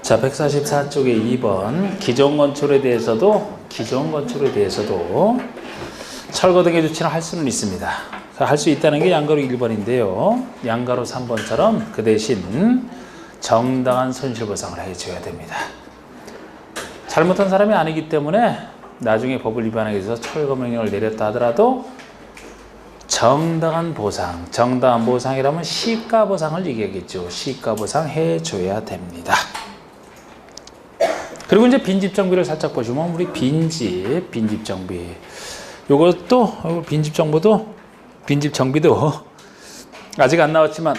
자, 144쪽에 2번 기존 건축에 대해서도 철거 등의 조치를 할 수는 있습니다. 할 수 있다는 게 양가로 1번인데요. 양가로 3번처럼 그 대신 정당한 손실보상을 해줘야 됩니다. 잘못한 사람이 아니기 때문에 나중에 법을 위반하기 위해서 철거 명령을 내렸다 하더라도 정당한 보상이라면 시가보상을 얘기하겠죠. 시가보상 해줘야 됩니다. 그리고 이제 빈집정비를 살짝 보시면 우리 빈집정비 요것도 빈집정비도 아직 안 나왔지만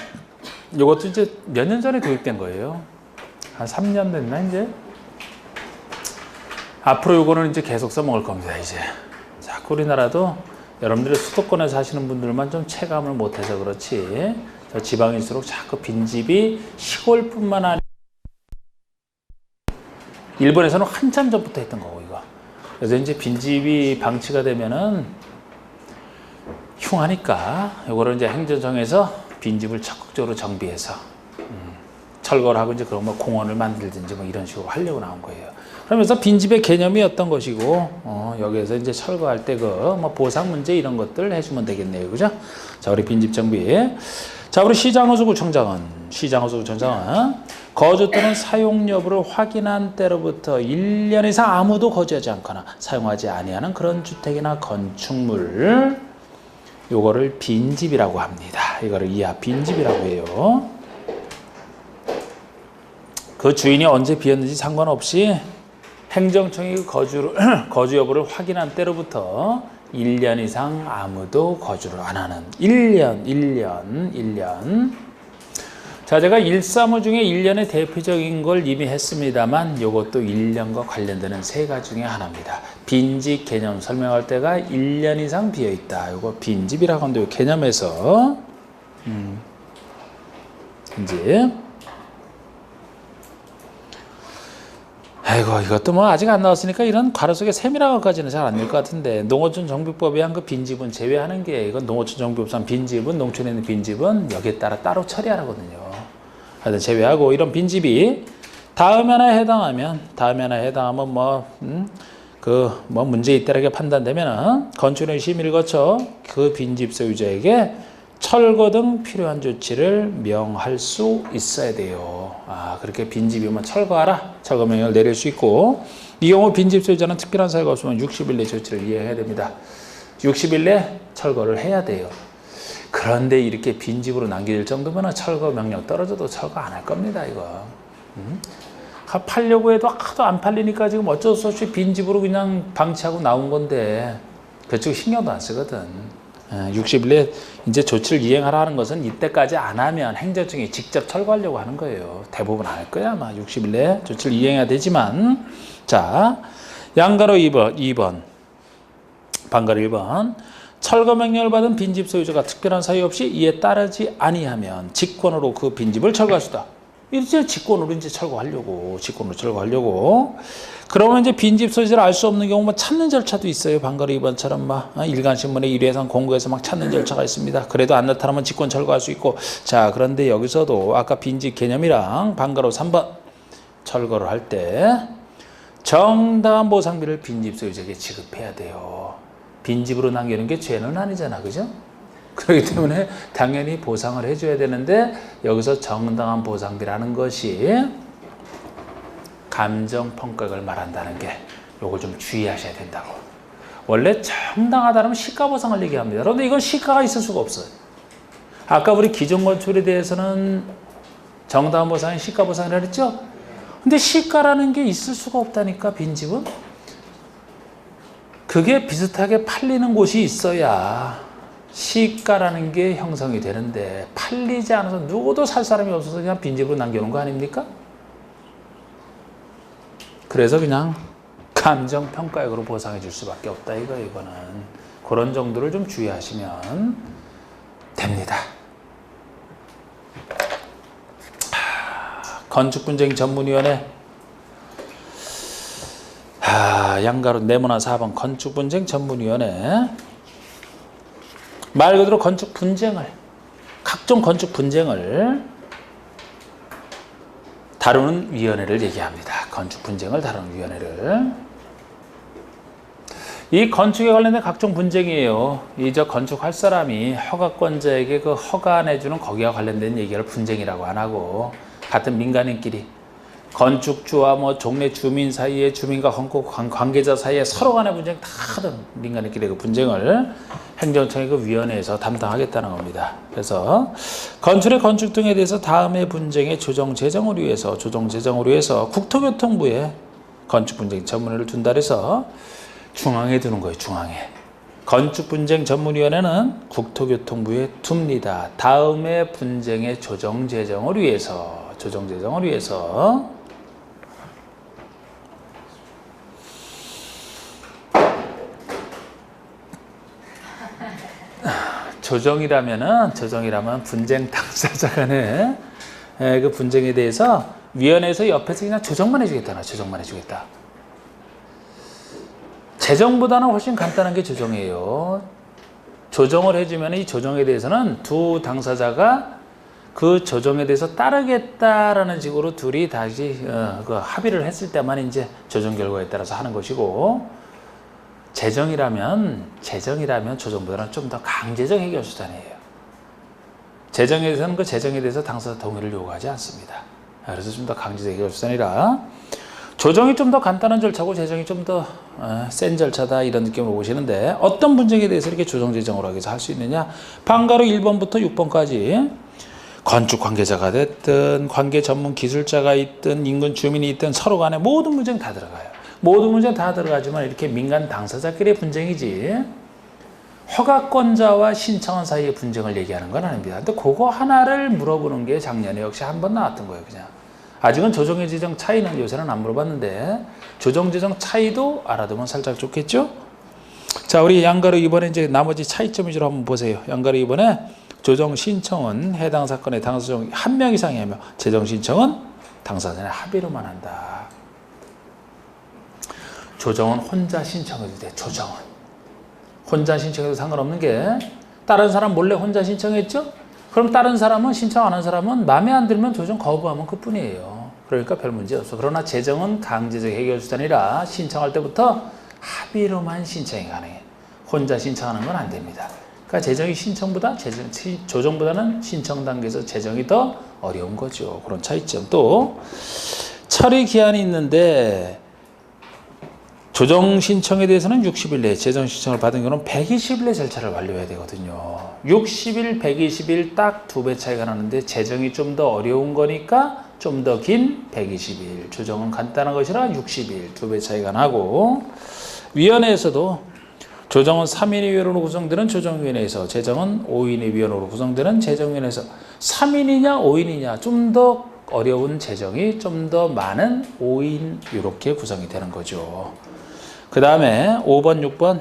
요것도 이제 몇 년 전에 도입된 거예요. 한 3년 됐나 이제. 앞으로 요거는 이제 계속 써먹을 겁니다. 이제 자꾸 우리나라도 여러분들이 수도권에 사시는 분들만 좀 체감을 못해서 그렇지 저 지방일수록 자꾸 빈집이 시골뿐만 아니라 일본에서는 한참 전부터 했던 거고 이거. 그래서 이제 빈집이 방치가 되면은 흉하니까 요거를 이제 행정청에서 빈집을 적극적으로 정비해서 철거를 하고 이제 그런 뭐 공원을 만들든지 뭐 이런 식으로 하려고 나온 거예요. 그러면서 빈집의 개념이 어떤 것이고 여기에서 이제 철거할 때 그 뭐 보상 문제 이런 것들 해주면 되겠네요, 그죠? 자, 우리 빈집 정비. 자, 우리 시장허수구청장은 거주 또는 사용 여부를 확인한 때로부터 1년 이상 아무도 거주하지 않거나 사용하지 아니하는 그런 주택이나 건축물 요거를 빈집이라고 합니다. 이거를 이하 빈집이라고 해요. 그 주인이 언제 비었는지 상관없이 행정청이 거주 여부를 확인한 때로부터 1년 이상 아무도 거주를 안 하는 1년. 자, 제가 135 중에 1년의 대표적인 걸 이미 했습니다만 이것도 1년과 관련되는 세 가지 중에 하나입니다. 빈집 개념 설명할 때가 1년 이상 비어있다. 이거 빈집이라고 하는데 개념에서 빈집. 아이고, 이것도 뭐 아직 안 나왔으니까 이런 괄호 속에 세밀한 것까지는 잘 안 될 것 같은데 농어촌 정비법에 한 그 빈집은 제외하는 게 이건 농어촌 정비법상 빈집은 농촌에 있는 빈집은 여기에 따라 따로 처리하거든요. 하여튼 제외하고 이런 빈집이 다음에 하나 해당하면 뭐 문제 있다라고 판단되면 건축의 심의를 거쳐 그 빈집 소유자에게 철거 등 필요한 조치를 명할 수 있어야 돼요. 그렇게 빈집이면 철거하라. 철거 명령을 내릴 수 있고 이 경우 빈집 소유자는 특별한 사유가 없으면 60일 내 조치를 이행해야 됩니다. 60일 내 철거를 해야 돼요. 그런데 이렇게 빈집으로 남겨질 정도면 철거 명령 떨어져도 철거 안 할 겁니다. 이거. 팔려고 해도 하도 안 팔리니까 지금 어쩔 수 없이 빈집으로 그냥 방치하고 나온 건데 그쪽 신경도 안 쓰거든. 60일 내 이제 조치를 이행하라 하는 것은 이때까지 안 하면 행정청이 직접 철거하려고 하는 거예요. 대부분 안 할 거야 아마. 60일 내 조치를 이행해야 되지만 자, 양가로 2번 방가로 1번 철거 명령을 받은 빈집 소유자가 특별한 사유 없이 이에 따르지 아니하면 직권으로 그 빈집을 철거할 수 있다. 이제 직권으로 철거하려고. 그러면 이제 빈집 소유자를 알 수 없는 경우 뭐 찾는 절차도 있어요. 방가로 2번처럼 막 일간신문에 1회선 공고에서 막 찾는 절차가 있습니다. 그래도 안 나타나면 직권 철거할 수 있고. 자, 그런데 여기서도 아까 빈집 개념이랑 방가로 3번 철거를 할 때 정당한 보상비를 빈집 소유자에게 지급해야 돼요. 빈집으로 남기는 게 죄는 아니잖아, 그죠? 그렇기 때문에 당연히 보상을 해줘야 되는데 여기서 정당한 보상비라는 것이 감정평가액을 말한다는 게 요걸 좀 주의하셔야 된다고. 원래 정당하다면 시가보상을 얘기합니다. 그런데 이건 시가가 있을 수가 없어요. 아까 우리 기존 건축에 대해서는 정당한 보상이 시가보상이라고 했죠? 근데 시가라는 게 있을 수가 없다니까, 빈집은. 그게 비슷하게 팔리는 곳이 있어야 시가라는 게 형성이 되는데 팔리지 않아서 누구도 살 사람이 없어서 그냥 빈집으로 남겨놓은 거 아닙니까? 그래서 그냥 감정평가액으로 보상해 줄 수밖에 없다 이거는. 그런 정도를 좀 주의하시면 됩니다. 건축분쟁 전문위원회 양가로 네모난 4번 건축분쟁 전문위원회. 말 그대로 건축 분쟁을, 각종 건축 분쟁을 다루는 위원회를 얘기합니다. 건축 분쟁을 다루는 위원회를. 이 건축에 관련된 각종 분쟁이에요. 저 건축할 사람이 허가권자에게 그 허가 내주는 거기와 관련된 얘기를 분쟁이라고 안 하고, 같은 민간인끼리 건축주와 뭐 종래 주민 사이에, 주민과 건축 관계자 사이에 서로 간의 분쟁 다 민간인끼리 그 분쟁을 행정청의 그 위원회에서 담당하겠다는 겁니다. 그래서 건축의 건축 등에 대해서 다음의 분쟁의 조정 재정을 위해서 국토교통부에 건축 분쟁 전문위를 둔다 해서 중앙에 두는 거예요. 중앙에. 건축 분쟁 전문위원회는 국토교통부에 둡니다. 다음의 분쟁의 조정 재정을 위해서. 조정이라면 분쟁 당사자 간의 그 분쟁에 대해서 위원회에서 옆에서 그냥 조정만 해주겠다. 재정보다는 훨씬 간단한 게 조정이에요. 조정을 해주면 이 조정에 대해서는 두 당사자가 그 조정에 대해서 따르겠다라는 식으로 둘이 다시 그 합의를 했을 때만 이제 조정 결과에 따라서 하는 것이고, 재정이라면 조정보다는 좀 더 강제적 해결 수단이에요. 재정에 대해서는 그 재정에 대해서 당사자 동의를 요구하지 않습니다. 그래서 좀 더 강제적 해결 수단이라 조정이 좀 더 간단한 절차고 재정이 좀 더 센 절차다, 이런 느낌으로 보시는데, 어떤 분쟁에 대해서 이렇게 조정 재정으로 하기 위해서 할 수 있느냐? 방가로 1번부터 6번까지 건축 관계자가 됐든 관계 전문 기술자가 있든 인근 주민이 있든 서로 간에 모든 분쟁 다 들어가요. 모든 문제 다 들어가지만 이렇게 민간 당사자끼리의 분쟁이지 허가권자와 신청원 사이의 분쟁을 얘기하는 건 아닙니다. 근데 그거 하나를 물어보는 게 작년에 역시 한 번 나왔던 거예요. 그냥 아직은 조정의 재정 차이는 요새는 안 물어봤는데, 조정 재정 차이도 알아두면 살짝 좋겠죠. 자, 우리 양가로 이번에 이제 나머지 차이점 위주로 한번 보세요. 양가로 이번에 조정 신청은 해당 사건의 당사자 중 한 명 이상이 하며, 재정 신청은 당사자의 합의로만 한다. 조정은 혼자 신청해도 돼. 조정은 혼자 신청해도 상관없는 게, 다른 사람 몰래 혼자 신청했죠? 그럼 다른 사람은, 신청 안 한 사람은 마음에 안 들면 조정 거부하면 그뿐이에요. 그러니까 별 문제 없어. 그러나 재정은 강제적 해결 수단이라 신청할 때부터 합의로만 신청이 가능해. 혼자 신청하는 건 안 됩니다. 그러니까 재정이 조정보다는 신청 단계에서 재정이 더 어려운 거죠. 그런 차이점. 또 처리 기한이 있는데, 조정 신청에 대해서는 60일 내에, 재정 신청을 받은 경우는 120일 내 절차를 완료해야 되거든요. 60일, 120일 딱 2배 차이가 나는데, 재정이 좀 더 어려운 거니까 좀 더 긴 120일, 조정은 간단한 것이라 60일, 2배 차이가 나고, 위원회에서도 조정은 3인의 위원으로 구성되는 조정위원회에서, 재정은 5인의 위원으로 구성되는 재정위원회에서 3인이냐 5인이냐, 좀 더 어려운 재정이 좀 더 많은 5인, 이렇게 구성이 되는 거죠. 그 다음에 5번, 6번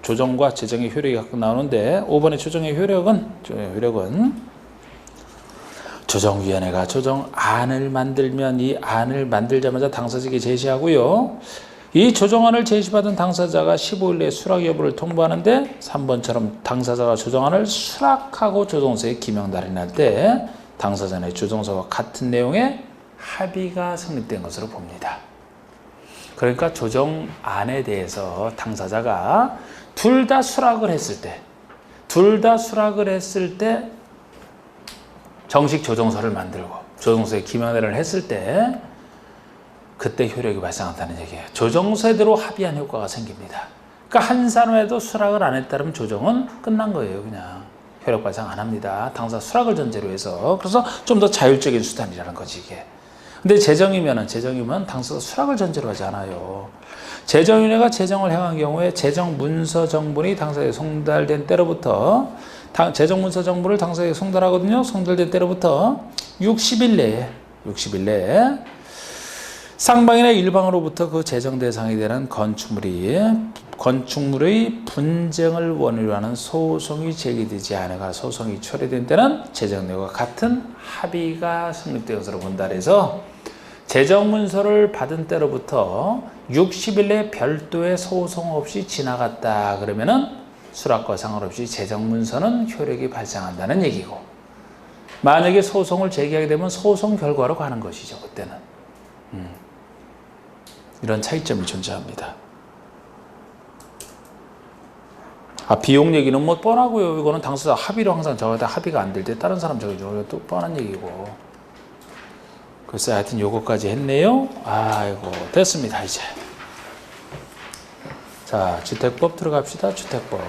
조정과 재정의 효력이 각각 나오는데, 5번의 조정의 효력은 조정위원회가 조정안을 만들면 이 안을 만들자마자 당사자에게 제시하고요. 이 조정안을 제시받은 당사자가 15일 내에 수락 여부를 통보하는데, 3번처럼 당사자가 조정안을 수락하고 조정서에 기명 달인할 때 당사자 의 조정서와 같은 내용의 합의가 성립된 것으로 봅니다. 그러니까 조정안에 대해서 당사자가 둘 다 수락을 했을 때 정식 조정서를 만들고 조정서에 기명을 했을 때, 그때 효력이 발생한다는 얘기예요. 조정서대로 합의한 효과가 생깁니다. 그러니까 한 사람에도 수락을 안 했다면 조정은 끝난 거예요. 그냥 효력 발생 안 합니다. 당사자 수락을 전제로 해서. 그래서 좀 더 자율적인 수단이라는 거지 이게. 근데 재정이면 당사자 수락을 전제로 하지 않아요. 재정위원회가 재정을 행한 경우에 재정 문서 정본이 당사자에 송달된 때로부터, 재정 문서 정본을 당사자에 송달하거든요. 송달된 때로부터 60일 내에 상방이나 일방으로부터 그 재정 대상이 되는 건축물의 분쟁을 원인으로 하는 소송이 제기되지 않아가 소송이 처리된 때는 재정 내용과 같은 합의가 성립된 것으로 본다. 그래서 재정 문서를 받은 때로부터 60일 내에 별도의 소송 없이 지나갔다 그러면은 수락과 상관없이 재정 문서는 효력이 발생한다는 얘기고, 만약에 소송을 제기하게 되면 소송 결과로 가는 것이죠. 그때는. 이런 차이점이 존재합니다. 비용 얘기는 뭐 뻔하고요. 이거는 당사자 합의로 항상 저한테 합의가 안 될 때 다른 사람 저기 또 뻔한 얘기고. 글쎄 하여튼 요거까지 했네요. 아이고 됐습니다 이제. 자 주택법 들어갑시다. 주택법.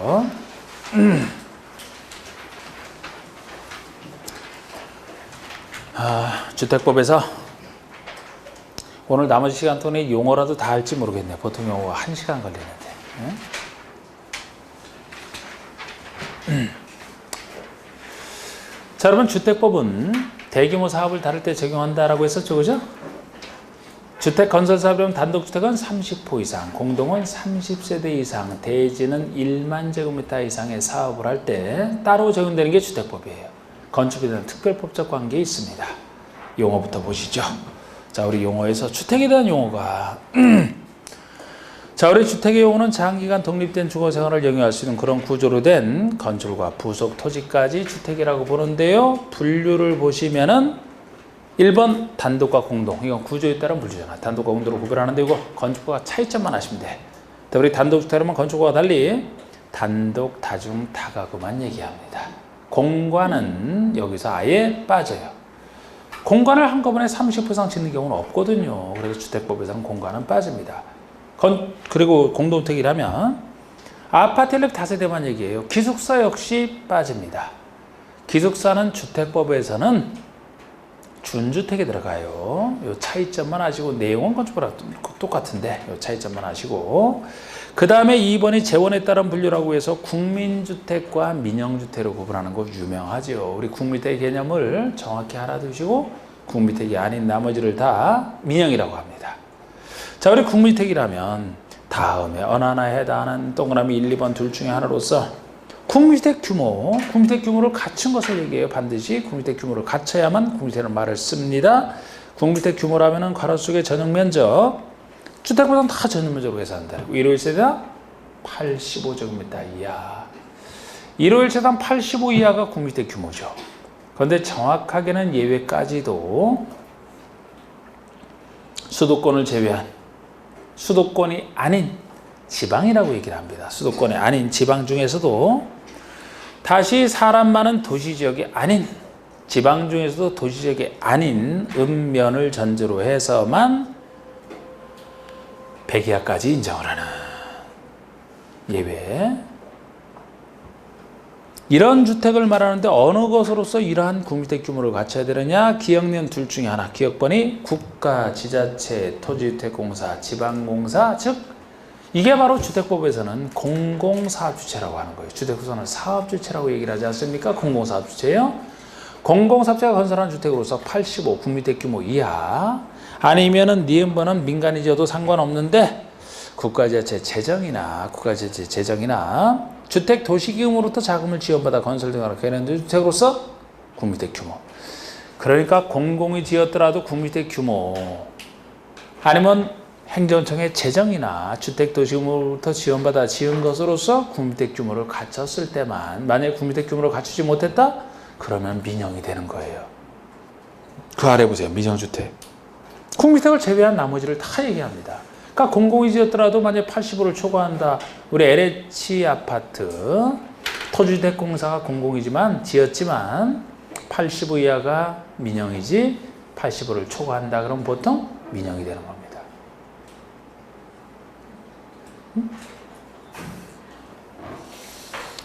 주택법에서 오늘 나머지 시간 동안에 용어라도 다 할지 모르겠네. 보통 용어가 1시간 걸리는데. 자, 여러분 주택법은 대규모 사업을 다룰 때 적용한다라고 했었죠, 그죠? 주택 건설 사업이면 단독주택은 30호 이상, 공동은 30세대 이상, 대지는 1만 제곱미터 이상의 사업을 할 때 따로 적용되는 게 주택법이에요. 건축에 대한 특별법적 관계에 있습니다. 용어부터 보시죠. 자, 우리 용어에서 주택에 대한 용어가 자, 우리 주택의 용어는 장기간 독립된 주거생활을 영위할 수 있는 그런 구조로 된 건축과 부속 토지까지 주택이라고 보는데요. 분류를 보시면은 1번 단독과 공동. 이건 구조에 따른 분류잖아. 단독과 공동으로 구별하는데 이거 건축과 차이점만 하시면 돼. 우리 단독주택이라면 건축과 달리 단독, 다중, 다가구만 얘기합니다. 공간은 여기서 아예 빠져요. 공간을 한꺼번에 30% 이상 짓는 경우는 없거든요. 그래서 주택법에서는 공간은 빠집니다. 그리고 공동택이라면 아파트 1억 다세대만 얘기해요. 기숙사 역시 빠집니다. 기숙사는 주택법에서는 준주택에 들어가요. 이 차이점만 아시고 내용은 건축법랑 똑같은데 이 차이점만 아시고 그 다음에 2번이 재원에 따른 분류라고 해서 국민주택과 민영주택으로 구분하는 거 유명하죠. 우리 국민주택 개념을 정확히 알아두시고 국민주택이 아닌 나머지를 다 민영이라고 합니다. 자, 우리 국민주택이라면 다음에 어느 하나에 해당하는 동그라미 1, 2번 둘 중에 하나로서 국민주택 규모를 갖춘 것을 얘기해요. 반드시 국민주택 규모를 갖춰야만 국민주택이라는 말을 씁니다. 국민주택 규모라면 괄호 속의 전용 면적, 주택보다는 다 전용 면적으로 계산한다. 1호 1세대당 85제곱미터 이하. 1호 1세대당 85 이하가 국민주택 규모죠. 그런데 정확하게는 예외까지도 수도권을 제외한 수도권이 아닌 지방이라고 얘기를 합니다. 수도권이 아닌 지방 중에서도 다시 사람 많은 도시지역이 아닌 지방 중에서도 도시지역이 아닌 읍면을 전제로 해서만 100이하까지 인정을 하는 예외. 이런 주택을 말하는데 어느 것으로서 이러한 국민주택 규모를 갖춰야 되느냐? 기억년 둘 중에 하나. 기억번이 국가, 지자체, 토지주택공사, 지방공사, 즉 이게 바로 주택법에서는 공공사업주체라고 하는 거예요. 주택구조는 사업주체라고 얘기를 하지 않습니까? 공공사업주체예요. 공공사업주체가 건설한 주택으로서 85 국민주택 규모 이하 아니면은 니은번은 민간이 지어도 상관없는데 국가지자체 재정이나 주택 도시기금으로부터 자금을 지원받아 건설되거나 개념된 주택으로서 국민주택 규모. 그러니까 공공이 지었더라도 국민주택 규모 아니면 행정청의 재정이나 주택 도시기금으로부터 지원받아 지은 것으로서 국민주택 규모를 갖췄을 때만 만약에 국민주택 규모를 갖추지 못했다? 그러면 민영이 되는 거예요. 그 아래 보세요. 민영주택. 국민주택을 제외한 나머지를 다 얘기합니다. 그러니까 공공이 지었더라도 만약에 85를 초과한다. 우리 LH 아파트 토지주택공사가 공공이지만 지었지만 85 이하가 민영이지 85를 초과한다. 그럼 보통 민영이 되는 겁니다.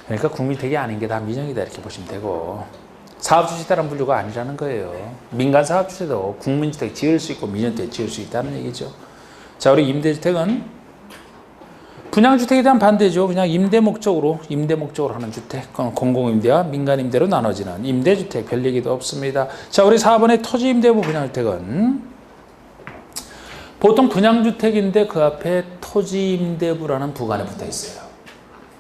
그러니까 국민주택이 아닌 게 다 민영이다 이렇게 보시면 되고 사업주택이라는 분류가 아니라는 거예요. 민간 사업주택도 국민주택 지을 수 있고 민영주택 지을 수 있다는 얘기죠. 자, 우리 임대주택은 분양주택에 대한 반대죠. 그냥 임대 목적으로 하는 주택, 공공임대와 민간임대로 나눠지는 임대주택, 별 얘기도 없습니다. 자, 우리 4번의 토지임대부 분양주택은 보통 분양주택인데 그 앞에 토지임대부라는 부관에 붙어 있어요.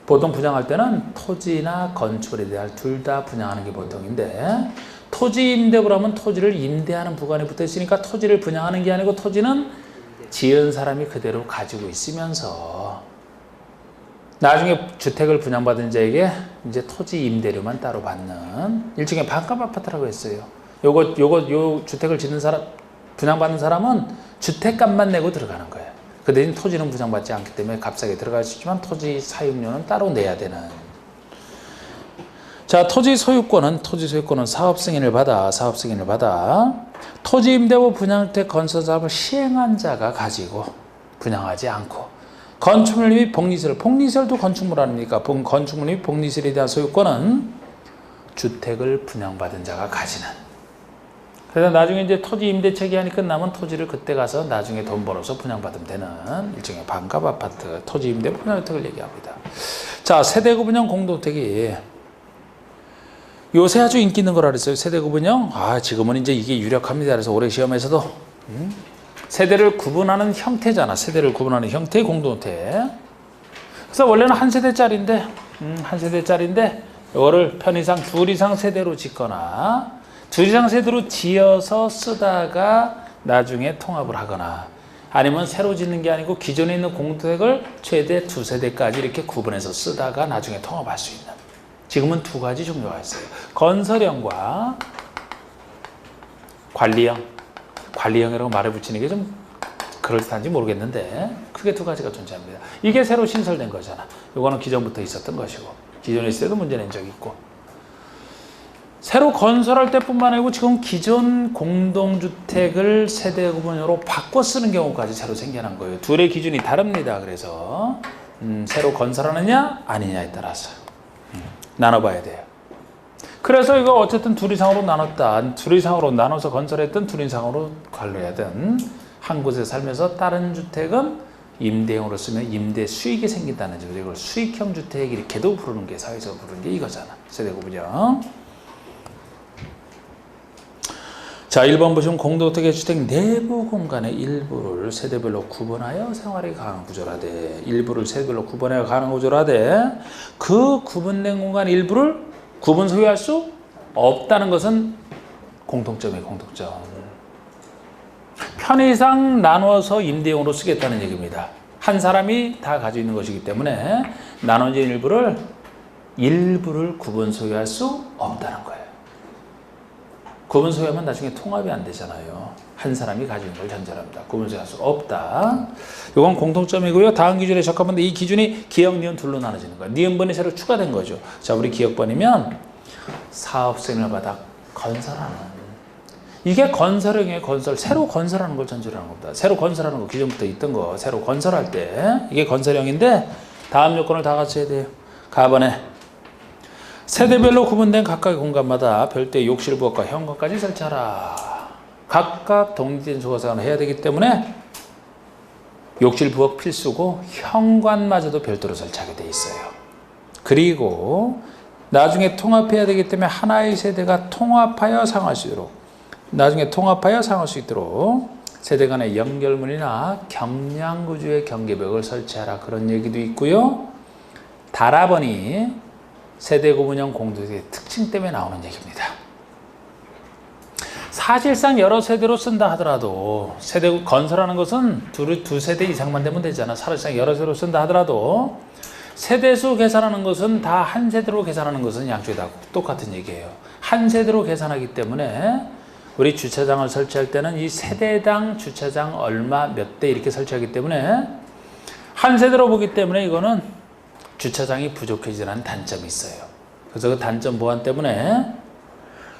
보통 분양할 때는 토지나 건축에 대한 둘 다 분양하는 게 보통인데 토지임대부라면 토지를 임대하는 부관에 붙어 있으니까 토지를 분양하는 게 아니고 토지는 지은 사람이 그대로 가지고 있으면서 나중에 주택을 분양받은 자에게 이제 토지 임대료만 따로 받는 일종의 반값 아파트라고 했어요. 요 주택을 짓는 사람, 분양받는 사람은 주택값만 내고 들어가는 거예요. 그 대신 토지는 분양받지 않기 때문에 값싸게 들어갈 수 있지만 토지 사용료는 따로 내야 되는. 자, 토지 소유권은 사업 승인을 받아 토지 임대부 분양주택 건설 사업을 시행한 자가 가지고 분양하지 않고 건축물 및 복리시설도 건축물 아닙니까? 건축물 및 복리시설에 대한 소유권은 주택을 분양받은 자가 가지는. 그래서 나중에 이제 토지 임대차 기한이 끝나면 토지를 그때 가서 나중에 돈 벌어서 분양받으면 되는 일종의 반값 아파트, 토지 임대 분양주택을 얘기합니다. 자, 세대구분형 공동주택이 요새 아주 인기 있는 거라 그랬어요. 세대구분형. 지금은 이제 이게 유력합니다. 그래서 올해 시험에서도 세대를 구분하는 형태잖아. 세대를 구분하는 형태의 공동주택. 그래서 원래는 한 세대짜리인데 이거를 편 이상 둘 이상 세대로 짓거나 둘 이상 세대로 지어서 쓰다가 나중에 통합을 하거나 아니면 새로 짓는 게 아니고 기존에 있는 공동주택을 최대 두 세대까지 이렇게 구분해서 쓰다가 나중에 통합할 수 있는. 지금은 두 가지 종류가 있어요. 건설형과 관리형. 관리형이라고 말을 붙이는 게 좀 그럴듯한지 모르겠는데 크게 두 가지가 존재합니다. 이게 새로 신설된 거잖아. 이거는 기존부터 있었던 것이고 기존에 있을 때도 문제 낸 적이 있고 새로 건설할 때뿐만 아니고 지금 기존 공동주택을 세대 구분으로 바꿔 쓰는 경우까지 새로 생겨난 거예요. 둘의 기준이 다릅니다. 그래서 새로 건설하느냐 아니냐에 따라서 나눠봐야 돼요. 그래서 이거 어쨌든 둘 이상으로 나눴다. 둘 이상으로 나눠서 건설했든 둘 이상으로 관리하든 한 곳에 살면서 다른 주택은 임대형으로 쓰면 임대 수익이 생긴다는 거죠. 이걸 수익형 주택 이렇게도 부르는 게 사회적으로 부르는 게 이거잖아. 세대 구분형. 자, 1번 보시면 공동주택의 주택 내부 공간의 일부를 세대별로 구분하여 생활에 강한 구조라되 일부를 세대별로 구분하여 가능한 구조라되 그 구분된 공간 일부를 구분 소유할 수 없다는 것은 공통점이에요. 공통점. 편의상 나누어서 임대용으로 쓰겠다는 얘기입니다. 한 사람이 다 가지고 있는 것이기 때문에 나눠진 일부를 구분 소유할 수 없다는 거예요. 구분 소유하면 나중에 통합이 안 되잖아요. 한 사람이 가지고 있는 걸 전제합니다. 구분 소유할 수 없다. 이건 공통점이고요. 다음 기준에 적합한데 이 기준이 기역, 니은 둘로 나눠지는 거예요. 니은번이 새로 추가된 거죠. 자, 우리 기역번이면 사업승인을 받아 건설하는. 이게 건설형의 건설, 새로 건설하는 걸 전제로 하는 겁니다. 새로 건설하는 거, 기존부터 있던 거, 새로 건설할 때 이게 건설형인데 다음 요건을 다 갖춰야 돼요. 가번에 세대별로 구분된 각각의 공간마다 별도의 욕실 부엌과 현관까지 설치하라. 각각 독립된 주거생활을 해야 되기 때문에 욕실 부엌 필수고 현관마저도 별도로 설치하게 돼 있어요. 그리고 나중에 통합해야 되기 때문에 하나의 세대가 통합하여 사용할 수 있도록 세대 간의 연결문이나 경량구조의 경계벽을 설치하라. 그런 얘기도 있고요. 다라번이 세대 구분형 공동주택의 특징 때문에 나오는 얘기입니다. 사실상 여러 세대로 쓴다 하더라도 세대 건설하는 것은 두 세대 이상만 되면 되잖아. 사실상 여러 세대로 쓴다 하더라도 세대수 계산하는 것은 다 한 세대로 계산하는 것은 양쪽이 다 똑같은 얘기예요. 한 세대로 계산하기 때문에 우리 주차장을 설치할 때는 이 세대당 주차장 얼마 몇 대 이렇게 설치하기 때문에 한 세대로 보기 때문에 이거는 주차장이 부족해지는 단점이 있어요. 그래서 그 단점 보완 때문에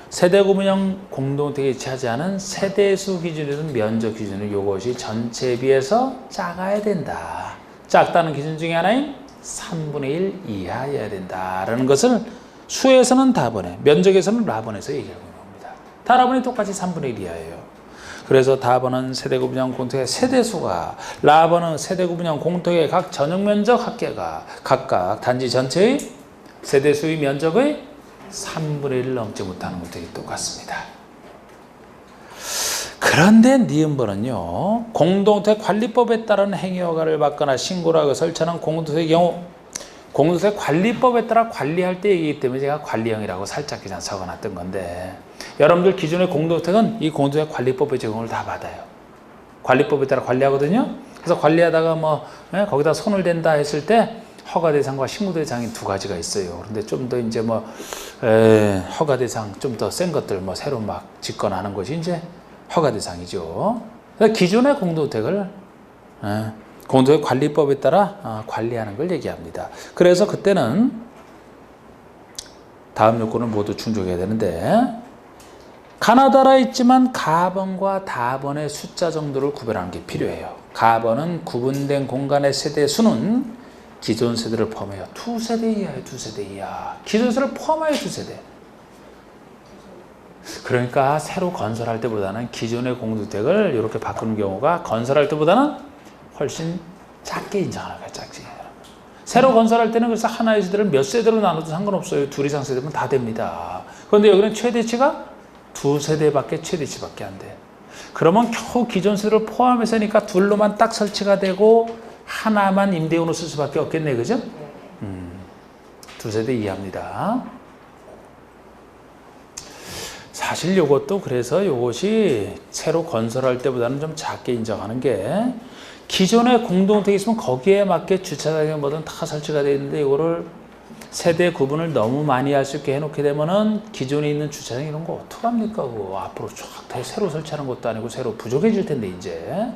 세대 구분형 공동주택이 차지하는 세대수 기준이든 면적 기준은 이것이 전체에 비해서 작아야 된다. 작다는 기준 중에 하나인 3분의 1 이하여야 된다라는 것을 수에서는 다번에, 면적에서는 라번에서 얘기하고 있는 겁니다. 다라번이 똑같이 3분의 1 이하예요. 그래서 다번은 세대구분형 공동의 세대수가, 라번은 세대구분형 공동의 각 전용면적 합계가 각각 단지 전체의 세대수의 면적의 3분의 1을 넘지 못하는 것들이 똑같습니다. 그런데 니은번은요, 공동주택 관리법에 따른 행위허가를 받거나 신고를 하고 설치하는 공동주택의 경우 공동주택 관리법에 따라 관리할 때 얘기이기 때문에 제가 관리형이라고 살짝 그냥 적어놨던 건데, 여러분들 기존의 공동주택은 이 공동주택 관리법의 적용을 다 받아요. 관리법에 따라 관리하거든요. 그래서 관리하다가 거기다 손을 댄다 했을 때 허가 대상과 신고 대상이 두 가지가 있어요. 그런데 좀 더 이제 뭐 허가 대상 좀 더 센 것들 뭐 새로 막 짓거나 하는 것이 이제 허가 대상이죠. 기존의 공동주택을 공동주택 관리법에 따라 관리하는 걸 얘기합니다. 그래서 그때는 다음 요건을 모두 충족해야 되는데 가나다라에 있지만 가번과 다번의 숫자 정도를 구별하는 게 필요해요. 가번은 구분된 공간의 세대 수는 기존 세대를 포함해요. 2세대 이하예요. 2세대 이하. 기존 세대를 포함해요. 2세대. 그러니까 새로 건설할 때보다는 기존의 공동주택을 이렇게 바꾸는 경우가 건설할 때보다는 훨씬 작게 인정하는 거예요. 작게. 새로 건설할 때는 그래서 하나의 세대를 몇 세대로 나눠도 상관없어요. 2 이상 세대면 다 됩니다. 그런데 여기는 최대치가 2세대밖에 최대치밖에 안 돼. 그러면 겨우 기존 세대를 포함해서니까 둘로만 딱 설치가 되고 하나만 임대용으로 쓸 수밖에 없겠네, 그죠? 2세대 이하입니다. 사실 요것도 그래서 요것이 새로 건설할 때보다는 좀 작게 인정하는 게 기존에 공동주택이 있으면 거기에 맞게 주차장이 뭐든 다 설치가 되어 있는데 이거를 세대 구분을 너무 많이 할 수 있게 해놓게 되면은 기존에 있는 주차장 이런 거 어떡합니까? 그거 앞으로 쫙 다 새로 설치하는 것도 아니고 새로 부족해질 텐데 이제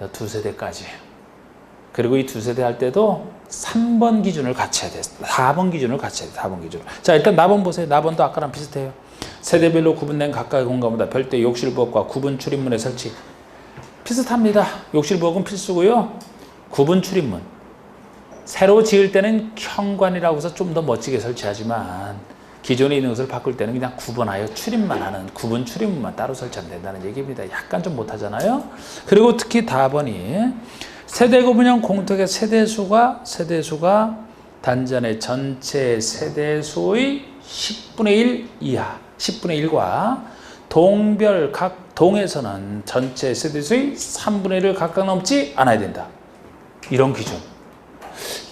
2세대까지. 그리고 이 2세대 할 때도 3번 기준을 갖춰야 돼. 4번 기준을 갖춰야 돼. 4번 기준. 자, 일단 나번 보세요. 나번도 아까랑 비슷해요. 세대별로 구분된 각각의 공간보다 별도의 욕실부엌과 구분 출입문의 설치. 비슷합니다. 욕실부엌은 필수고요. 구분 출입문. 새로 지을 때는 현관이라고 해서 좀 더 멋지게 설치하지만 기존에 있는 것을 바꿀 때는 그냥 구분하여 출입만 하는 구분 출입문만 따로 설치하면 된다는 얘기입니다. 약간 좀 못하잖아요. 그리고 특히 다번이 세대 구분형 공동주택의 세대수가 단지 안의 전체 세대수의 10분의 1 이하, 10분의 1과 동별 각 동에서는 전체 세대수의 3분의 1을 각각 넘지 않아야 된다. 이런 기준.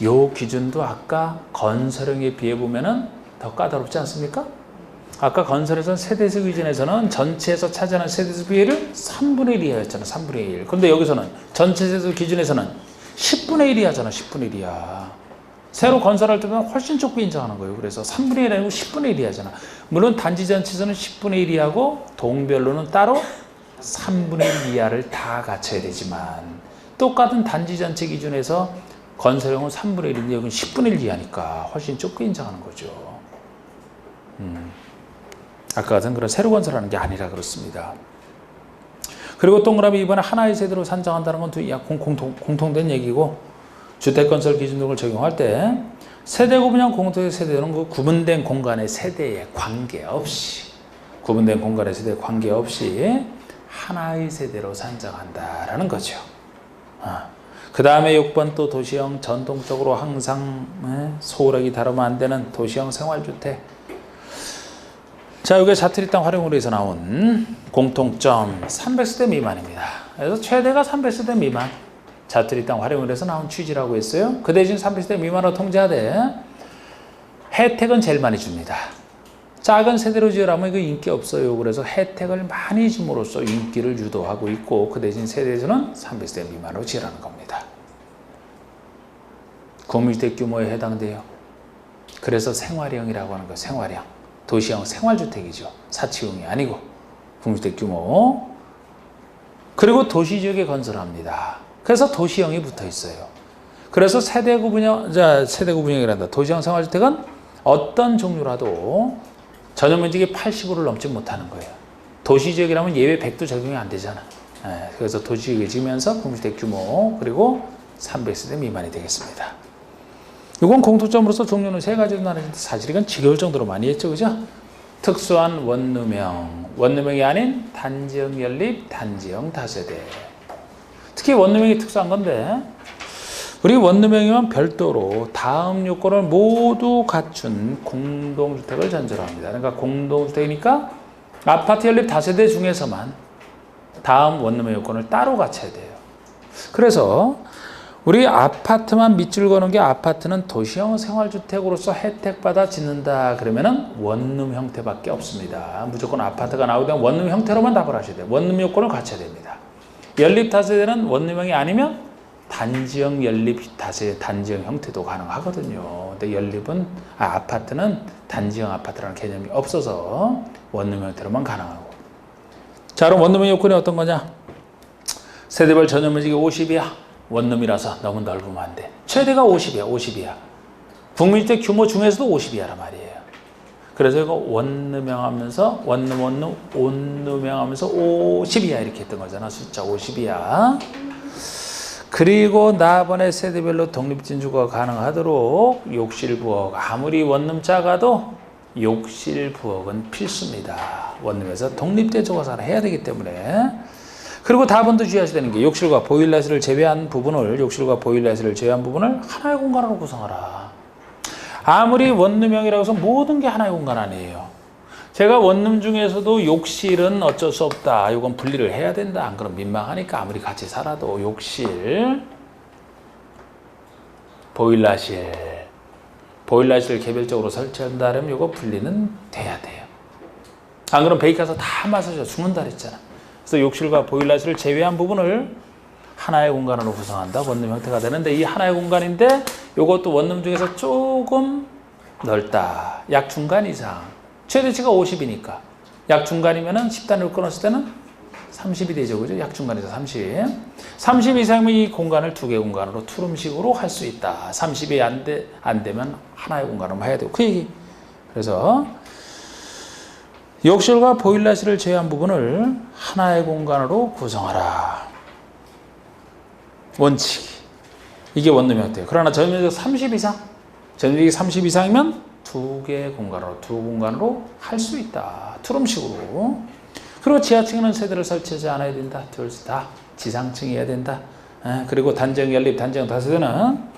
요 기준도 아까 건설형에 비해 보면은 더 까다롭지 않습니까? 아까 건설에서는 세대수 기준에서는 전체에서 차지하는 세대수 비율을 3분의 1 이하였잖아. 3분의 1. 그런데 여기서는 전체 세대수 기준에서는 10분의 1 이하잖아. 10분의 1 이하. 새로 건설할 때보다 훨씬 좁게 인정하는 거예요. 그래서 3분의 1 아니고 10분의 1 이하잖아. 물론 단지 전체에서는 10분의 1 이하고 동별로는 따로 3분의 1 이하를 다 갖춰야 되지만 똑같은 단지 전체 기준에서 건설형은 3분의 1인데 여기는 10분의 1 이하니까 훨씬 좁게 인정하는 거죠. 아까 같은 그런 새로 건설하는 게 아니라 그렇습니다. 그리고 동그라미 이번에 하나의 세대로 산정한다는 건 공통된 얘기고 주택건설 기준 등을 적용할 때 세대 구분형 공동주택 세대는 그 구분된 공간의 세대에 관계없이 하나의 세대로 산정한다라는 거죠. 그 다음에 6번 또 도시형 전통적으로 항상 소홀하게 다루면 안 되는 도시형 생활주택. 자, 이게 자투리 땅 활용으로 해서 나온 공통점 300세대 미만입니다. 그래서 최대가 300세대 미만. 자투리 땅 활용으로 해서 나온 취지라고 했어요. 그 대신 300세대 미만으로 통제하되 혜택은 제일 많이 줍니다. 작은 세대로 지으라면 이거 인기 없어요. 그래서 혜택을 많이 줌으로써 인기를 유도하고 있고 그 대신 세대에서는 300세대 미만으로 지으라는 겁니다. 공유주택 규모에 해당돼요. 그래서 생활형이라고 하는 거예요. 생활형. 도시형 생활주택이죠. 사치용이 아니고 공유주택 규모. 그리고 도시지역에 건설합니다. 그래서 도시형이 붙어 있어요. 그래서 세대 구분형이란다. 도시형 생활주택은 어떤 종류라도 전용 면적이 80으로 넘지 못하는 거예요. 도시지역이라면 예외 100도 적용이 안 되잖아. 그래서 도시지역에 지으면서 공유주택 규모 그리고 300세대 미만이 되겠습니다. 이건 공통점으로서 종류는 3가지로 나뉘는데 사실 이건 지겨울 정도로 많이 했죠. 그죠? 특수한 원룸형이 아닌 단지형 연립, 단지형 다세대. 특히 원룸형이 특수한 건데 우리 원룸형이면 별도로 다음 요건을 모두 갖춘 공동주택을 전제로 합니다. 그러니까 공동주택이니까 아파트 연립 다세대 중에서만 다음 원룸형 요건을 따로 갖춰야 돼요. 그래서 우리 아파트만 밑줄 거는 게 아파트는 도시형 생활주택으로서 혜택받아 짓는다 그러면은 원룸 형태밖에 없습니다. 무조건 아파트가 나오면 원룸 형태로만 답을 하셔야 돼요. 원룸 요건을 갖춰야 됩니다. 연립 다세대는 원룸형이 아니면 단지형 연립 다세 단지형 형태도 가능하거든요. 근데 아파트는 단지형 아파트라는 개념이 없어서 원룸 형태로만 가능하고. 자, 그럼 원룸의 요건이 어떤 거냐? 세대별 전용면적이 50이야. 원룸이라서 너무 넓으면 안 돼. 최대가 50이야. 국민주택 규모 중에서도 50이야란 말이에요. 그래서 이거 원룸형 하면서 원룸형 하면서 50이야 이렇게 했던 거잖아. 숫자 50이야. 그리고 나번에 세대별로 독립진주가 가능하도록 욕실 부엌, 아무리 원룸 작아도 욕실 부엌은 필수입니다. 원룸에서 독립대조가사를 해야 되기 때문에. 그리고 다분도 주의하셔야 되는 게 욕실과 보일러실을 제외한 부분을 하나의 공간으로 구성하라. 아무리 원룸형이라고 해서 모든 게 하나의 공간 아니에요. 제가 원룸 중에서도 욕실은 어쩔 수 없다. 이건 분리를 해야 된다. 안 그러면 민망하니까 아무리 같이 살아도 욕실, 보일러실 개별적으로 설치한다면 이거 분리는 돼야 돼요. 안 그러면 베이크 가서 다 마셔서 죽는다 그랬잖아. 그래서 욕실과 보일러실을 제외한 부분을 하나의 공간으로 구성한다. 원룸 형태가 되는데 이 하나의 공간인데 이것도 원룸 중에서 조금 넓다. 약 중간 이상. 최대치가 50이니까. 약 중간이면은 10단으로 끊었을 때는 30이 되죠. 그죠? 약 중간에서 30. 30 이상이면 이 공간을 두 개 공간으로 투룸식으로 할 수 있다. 30이 안 되면 하나의 공간으로 해야 되고. 그 얘기. 그래서 욕실과 보일러실을 제외한 부분을 하나의 공간으로 구성하라. 원칙이. 이게 원룸 형태예요. 그러나 전면적 30 이상. 전면적이 30 이상이면 두 공간으로 할 수 있다. 투룸식으로. 그리고 지하층에는 세대를 설치하지 않아야 된다. 둘 다 지상층이어야 된다. 그리고 단지형 연립, 단지형 다세대는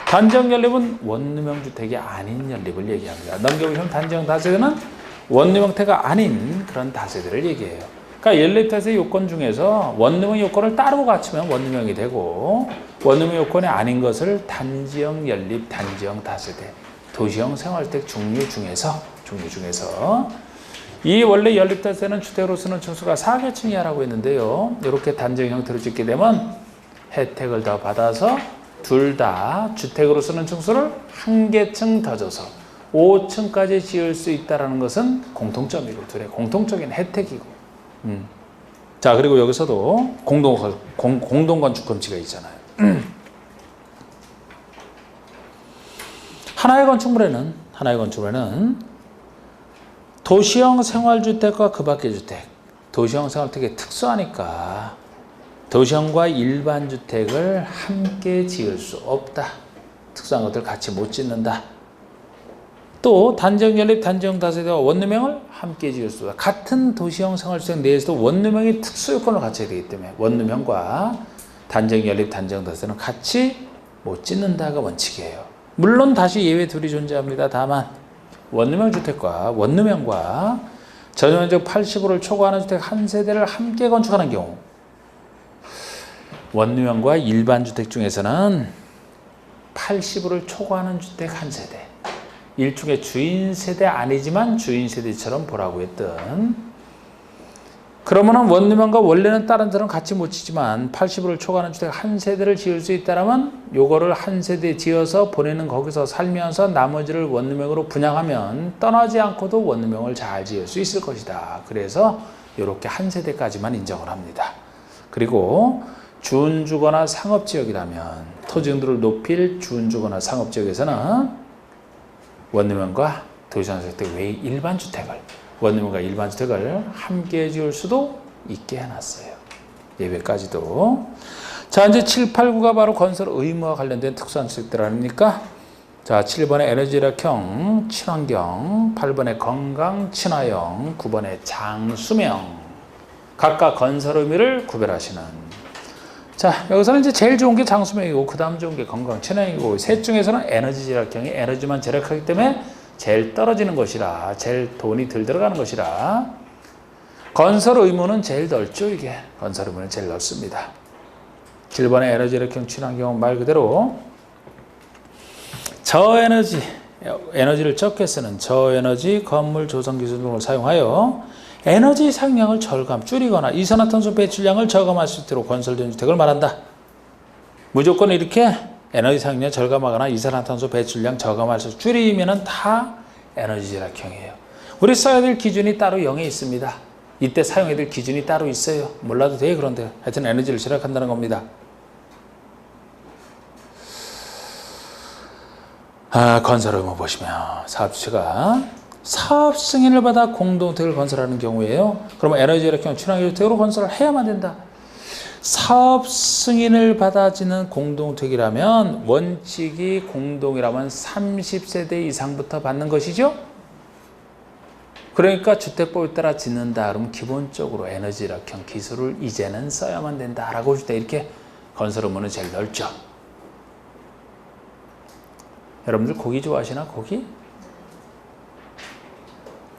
단지형 연립은 원룸형 주택이 아닌 연립을 얘기합니다. 넘겨보시면 단지형 다세대는 원룸 형태가 아닌 그런 다세대를 얘기해요. 그러니까 연립 다세대 요건 중에서 원룸형 요건을 따로 갖추면 원룸형이 되고 원룸형 요건이 아닌 것을 단지형 연립, 단지형 다세대, 도시형 생활주택 종류 중에서 이 원래 연립 다세대는 주택으로 쓰는 층수가 4개층 이하라고 했는데요. 이렇게 단지형 형태로 짓게 되면 혜택을 더 받아서 둘 다 주택으로 쓰는 층수를 한 개층 더 줘서 5층까지 지을 수 있다는 것은 공통점이고 둘의 공통적인 혜택이고. 자, 그리고 여기서도 공동건축 금지가 있잖아요. 하나의 건축물에는 도시형 생활주택과 그 밖의 주택, 도시형 생활주택이 특수하니까 도시형과 일반 주택을 함께 지을 수 없다. 특수한 것들 같이 못 짓는다. 또 단지형 연립, 단지형 다세대와 원룸형을 함께 지을 수 없다. 같은 도시형 생활주택 내에서도 원룸형이 특수요건을 갖춰야 되기 때문에 원룸형과 단지형 연립, 단지형 다세대는 같이 못 짓는다가 원칙이에요. 물론 다시 예외 둘이 존재합니다. 다만 원룸형 주택과 원룸형과 전용면적 80호를 초과하는 주택 한 세대를 함께 건축하는 경우 원룸형과 일반 주택 중에서는 80호를 초과하는 주택 한 세대, 일종의 주인 세대 아니지만 주인 세대처럼 보라고 했던, 그러면은 원룸형과 원래는 다른 데는 같이 못 지지만 80호를 초과하는 주택 한 세대를 지을 수 있다면 요거를 한 세대 지어서 본인은 거기서 살면서 나머지를 원룸형으로 분양하면 떠나지 않고도 원룸형을 잘 지을 수 있을 것이다. 그래서 이렇게 한 세대까지만 인정을 합니다. 그리고 준주거나 상업지역이라면 토지용도를 높일 준주거나 상업지역에서는 원룸형과 도시환수주택 외의 일반 주택을, 원룸형과 일반 주택을 함께 지을 수도 있게 해놨어요. 예외까지도. 자, 이제 7, 8, 9가 바로 건설 의무와 관련된 특수한 주택들 아닙니까? 자, 7번에 에너지력형, 친환경, 8번에 건강, 친화형, 9번에 장수명. 각각 건설 의미를 구별하시는. 자, 여기서는 이제 제일 좋은 게 장수명이고 그 다음 좋은 게 건강, 친화형이고 셋 중에서는 에너지 절약형이 에너지만 절약하기 때문에 제일 떨어지는 것이라, 제일 돈이 덜 들어가는 것이라 건설 의무는 제일 넓죠. 이게 건설 의무는 제일 넓습니다. 7번의 에너지 절약형 친환경은 말 그대로 저에너지, 에너지를 적게 쓰는 저에너지 건물 조성 기술 등을 사용하여 에너지 사용량을 줄이거나 이산화탄소 배출량을 저감할 수 있도록 건설된 주택을 말한다. 무조건 이렇게 에너지 사용량 절감하거나 이산화탄소 배출량 저감할 수 줄이면 다 에너지 절약형이에요. 우리 써야 될 기준이 따로 0에 있습니다. 이때 사용해야 될 기준이 따로 있어요. 몰라도 돼. 그런데 하여튼 에너지를 절약한다는 겁니다. 건설 의무 보시면 사업 주체가 사업 승인을 받아 공동주택을 건설하는 경우에요. 그러면 에너지 절약형 친환경주택으로 건설을 해야만 된다. 사업 승인을 받아지는 공동주택이라면 원칙이 공동이라면 30세대 이상부터 받는 것이죠. 그러니까 주택법에 따라 짓는다. 그러면 기본적으로 에너지 절약형 기술을 이제는 써야만 된다라고 할 때 이렇게 건설 의무는 제일 넓죠. 여러분들 고기 좋아하시나? 고기?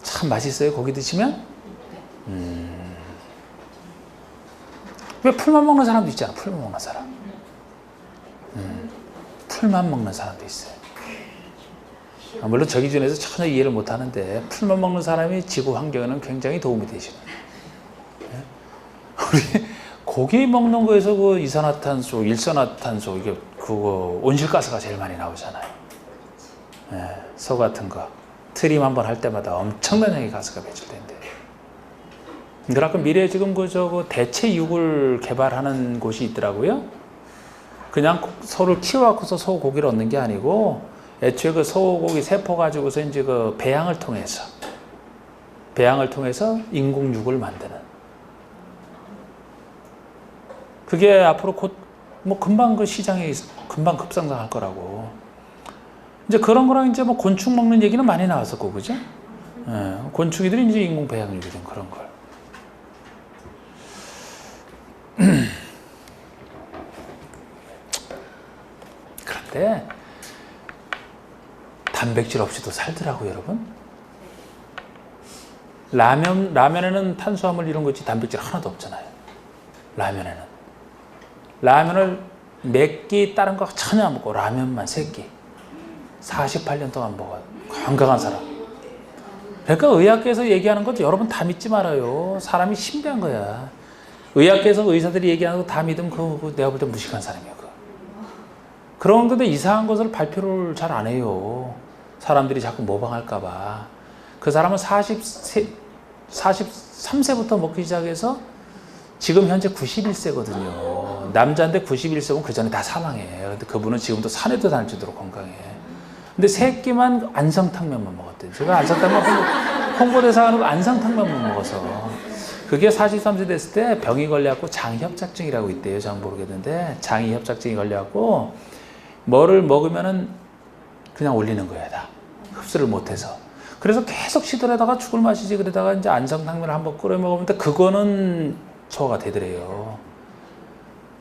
참 맛있어요. 고기 드시면? 왜 풀만 먹는 사람도 있잖아. 풀만 먹는 사람. 풀만 먹는 사람도 있어요. 물론 저 기준에서 전혀 이해를 못 하는데 풀만 먹는 사람이 지구 환경에는 굉장히 도움이 되시는. 우리 고기 먹는 거에서 그 이산화탄소, 일산화탄소 이게 그거 온실가스가 제일 많이 나오잖아요. 소 같은 거 트림 한번 할 때마다 엄청난 양의 가스가 배출된대. 그래갖고 미래에 지금 그 대체 육을 개발하는 곳이 있더라고요. 그냥 소를 키워갖고서 소고기를 얻는 게 아니고 애초에 그 소고기 세포 가지고서 이제 그 배양을 통해서 인공육을 만드는. 그게 앞으로 곧 뭐 금방 그 시장에 금방 급상승할 거라고. 이제 그런 거랑 이제 뭐 곤충 먹는 얘기는 많이 나왔었고, 그죠? 곤충이들이 이제 인공 배양육이 된 그런 걸. 그런데 단백질 없이도 살더라고요, 여러분. 라면에는 탄수화물 이런 거 있지 단백질 하나도 없잖아요. 라면을 몇 끼 다른 거 전혀 안 먹고 라면만 3끼 48년 동안 먹어요. 건강한 사람. 그러니까 의학계에서 얘기하는 것도 여러분 다 믿지 말아요. 사람이 신비한 거야. 의학계에서 의사들이 얘기하는 거 다 믿으면 그거 내가 볼 때 무식한 사람이야. 그런 건데 이상한 것을 발표를 잘 안 해요. 사람들이 자꾸 모방할까 봐. 그 사람은 43세부터 먹기 시작해서 지금 현재 91세거든요. 남자인데 91세면 그 전에 다 사망해. 근데 그분은 지금도 산에도 다닐 정도로 건강해. 근데 3끼만 안성탕면만 먹었대요. 제가 안성탕면 홍보대사 하는 거 안성탕면만 먹어서. 그게 43세 됐을 때 병이 걸려갖고 장이협착증이라고 있대요. 잘 모르겠는데 장이협착증이 걸려갖고 뭐를 먹으면은 그냥 올리는 거야 다. 흡수를 못해서. 그래서 계속 시들에다가 죽을 맛이지. 그러다가 이제 안성탕면을 한번 끓여 먹으면 그거는 소화가 되더래요.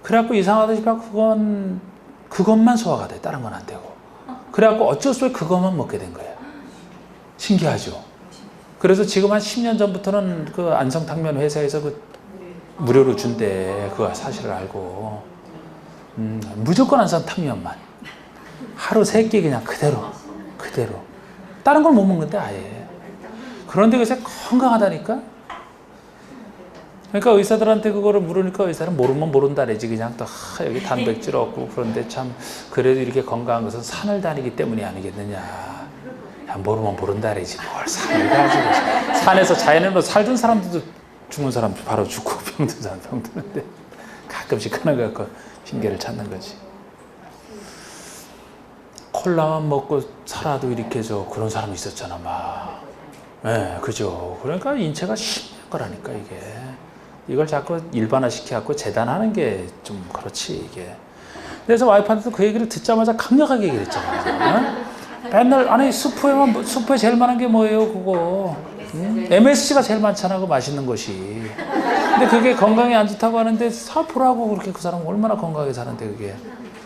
그래갖고 이상하다 싶어 그것만 소화가 돼. 다른 건 안 되고. 그래갖고 어쩔 수 없이 그것만 먹게 된 거예요. 신기하죠. 그래서 지금 한 10년 전부터는 그 안성탕면 회사에서 그 무료로 준대. 그거 사실을 알고. 무조건 안성탕면만. 하루 3끼 그냥 그대로. 다른 걸 못 먹는데 아예. 그런데 요새 건강하다니까? 그러니까 의사들한테 그거를 물으니까 의사는 모르면 모른다래지. 그냥 또 여기 단백질 없고 그런데 참 그래도 이렇게 건강한 것은 산을 다니기 때문이 아니겠느냐. 야, 모르면 모른다래지. 뭘 산을 가지고. 산에서 자연에서 살던 사람들도 죽은 사람 바로 죽고 병든 사람 병드는데 가끔씩 그런 거 갖고 핑계를 찾는 거지. 콜라만 먹고 살아도 이렇게 그런 사람이 있었잖아, 막. 네, 그죠. 그러니까 인체가 심한 거라니까, 이게. 이걸 자꾸 일반화 시켜갖고 재단하는 게 좀 그렇지, 이게. 그래서 와이프한테도 그 얘기를 듣자마자 강력하게 얘기를 했잖아요. 맨날, 아니, 수프에 제일 많은 게 뭐예요, 그거. MSG가 제일 많잖아, 그 맛있는 것이. 근데 그게 건강에 안 좋다고 하는데, 사보라고 그렇게 그 사람 얼마나 건강하게 사는데, 그게.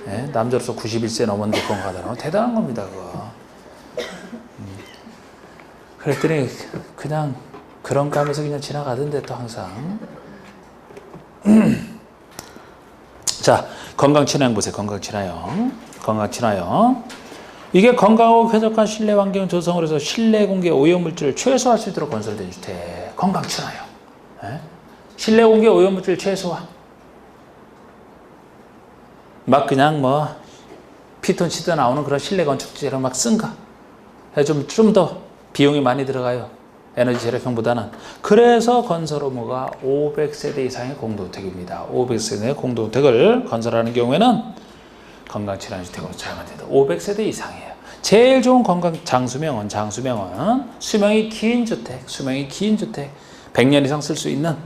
예? 남자로서 91세 넘었는데 건강하다는 건 대단한 겁니다, 그거. 그랬더니 그냥 그런 감에서 그냥 지나가던데 또 항상. 자, 건강친화형 보세요. 건강친화형. 이게 건강하고 쾌적한 실내 환경 조성을 해서 실내 공기 오염물질을 최소화할 수 있도록 건설된 주택. 건강친화형. 예? 실내 공기 오염물질 최소화. 막 그냥 뭐 피톤 치드 나오는 그런 실내 건축재를 막 쓴가? 좀 더 비용이 많이 들어가요. 에너지 절약형보다는. 그래서 건설 의무가 500세대 이상의 공동주택입니다. 500세대의 공동주택을 건설하는 경우에는 건강친환주택으로 사용이 됩니다. 500세대 이상이에요. 제일 좋은 장수명은 수명이 긴 주택, 100년 이상 쓸 수 있는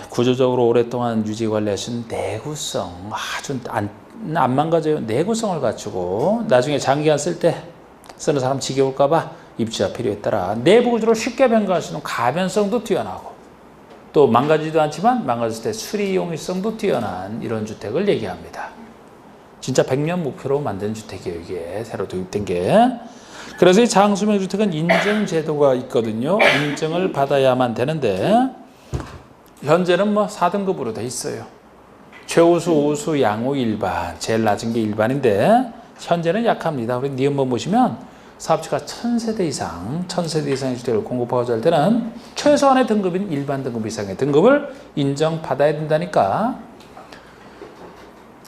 구조적으로 오랫동안 유지 관리하신 내구성, 아주 안 망가져요. 내구성을 갖추고 나중에 장기간 쓸 때 쓰는 사람 지겨울까봐 입주자 필요에 따라 내부 구조를 쉽게 변경할 수 있는 가변성도 뛰어나고 또 망가지지도 않지만 망가졌을 때 수리 용이성도 뛰어난 이런 주택을 얘기합니다. 진짜 100년 목표로 만든 주택이에요. 이게 새로 도입된 게. 그래서 이 장수명 주택은 인증 제도가 있거든요. 인증을 받아야만 되는데 현재는 뭐 4등급으로 돼 있어요. 최우수, 우수, 양호, 일반. 제일 낮은 게 일반인데 현재는 약합니다. 우리 니은번 보시면 사업주가 1000세대 이상의 주택을 공급하고자 할 때는 최소한의 등급인 일반 등급 이상의 등급을 인정받아야 된다니까.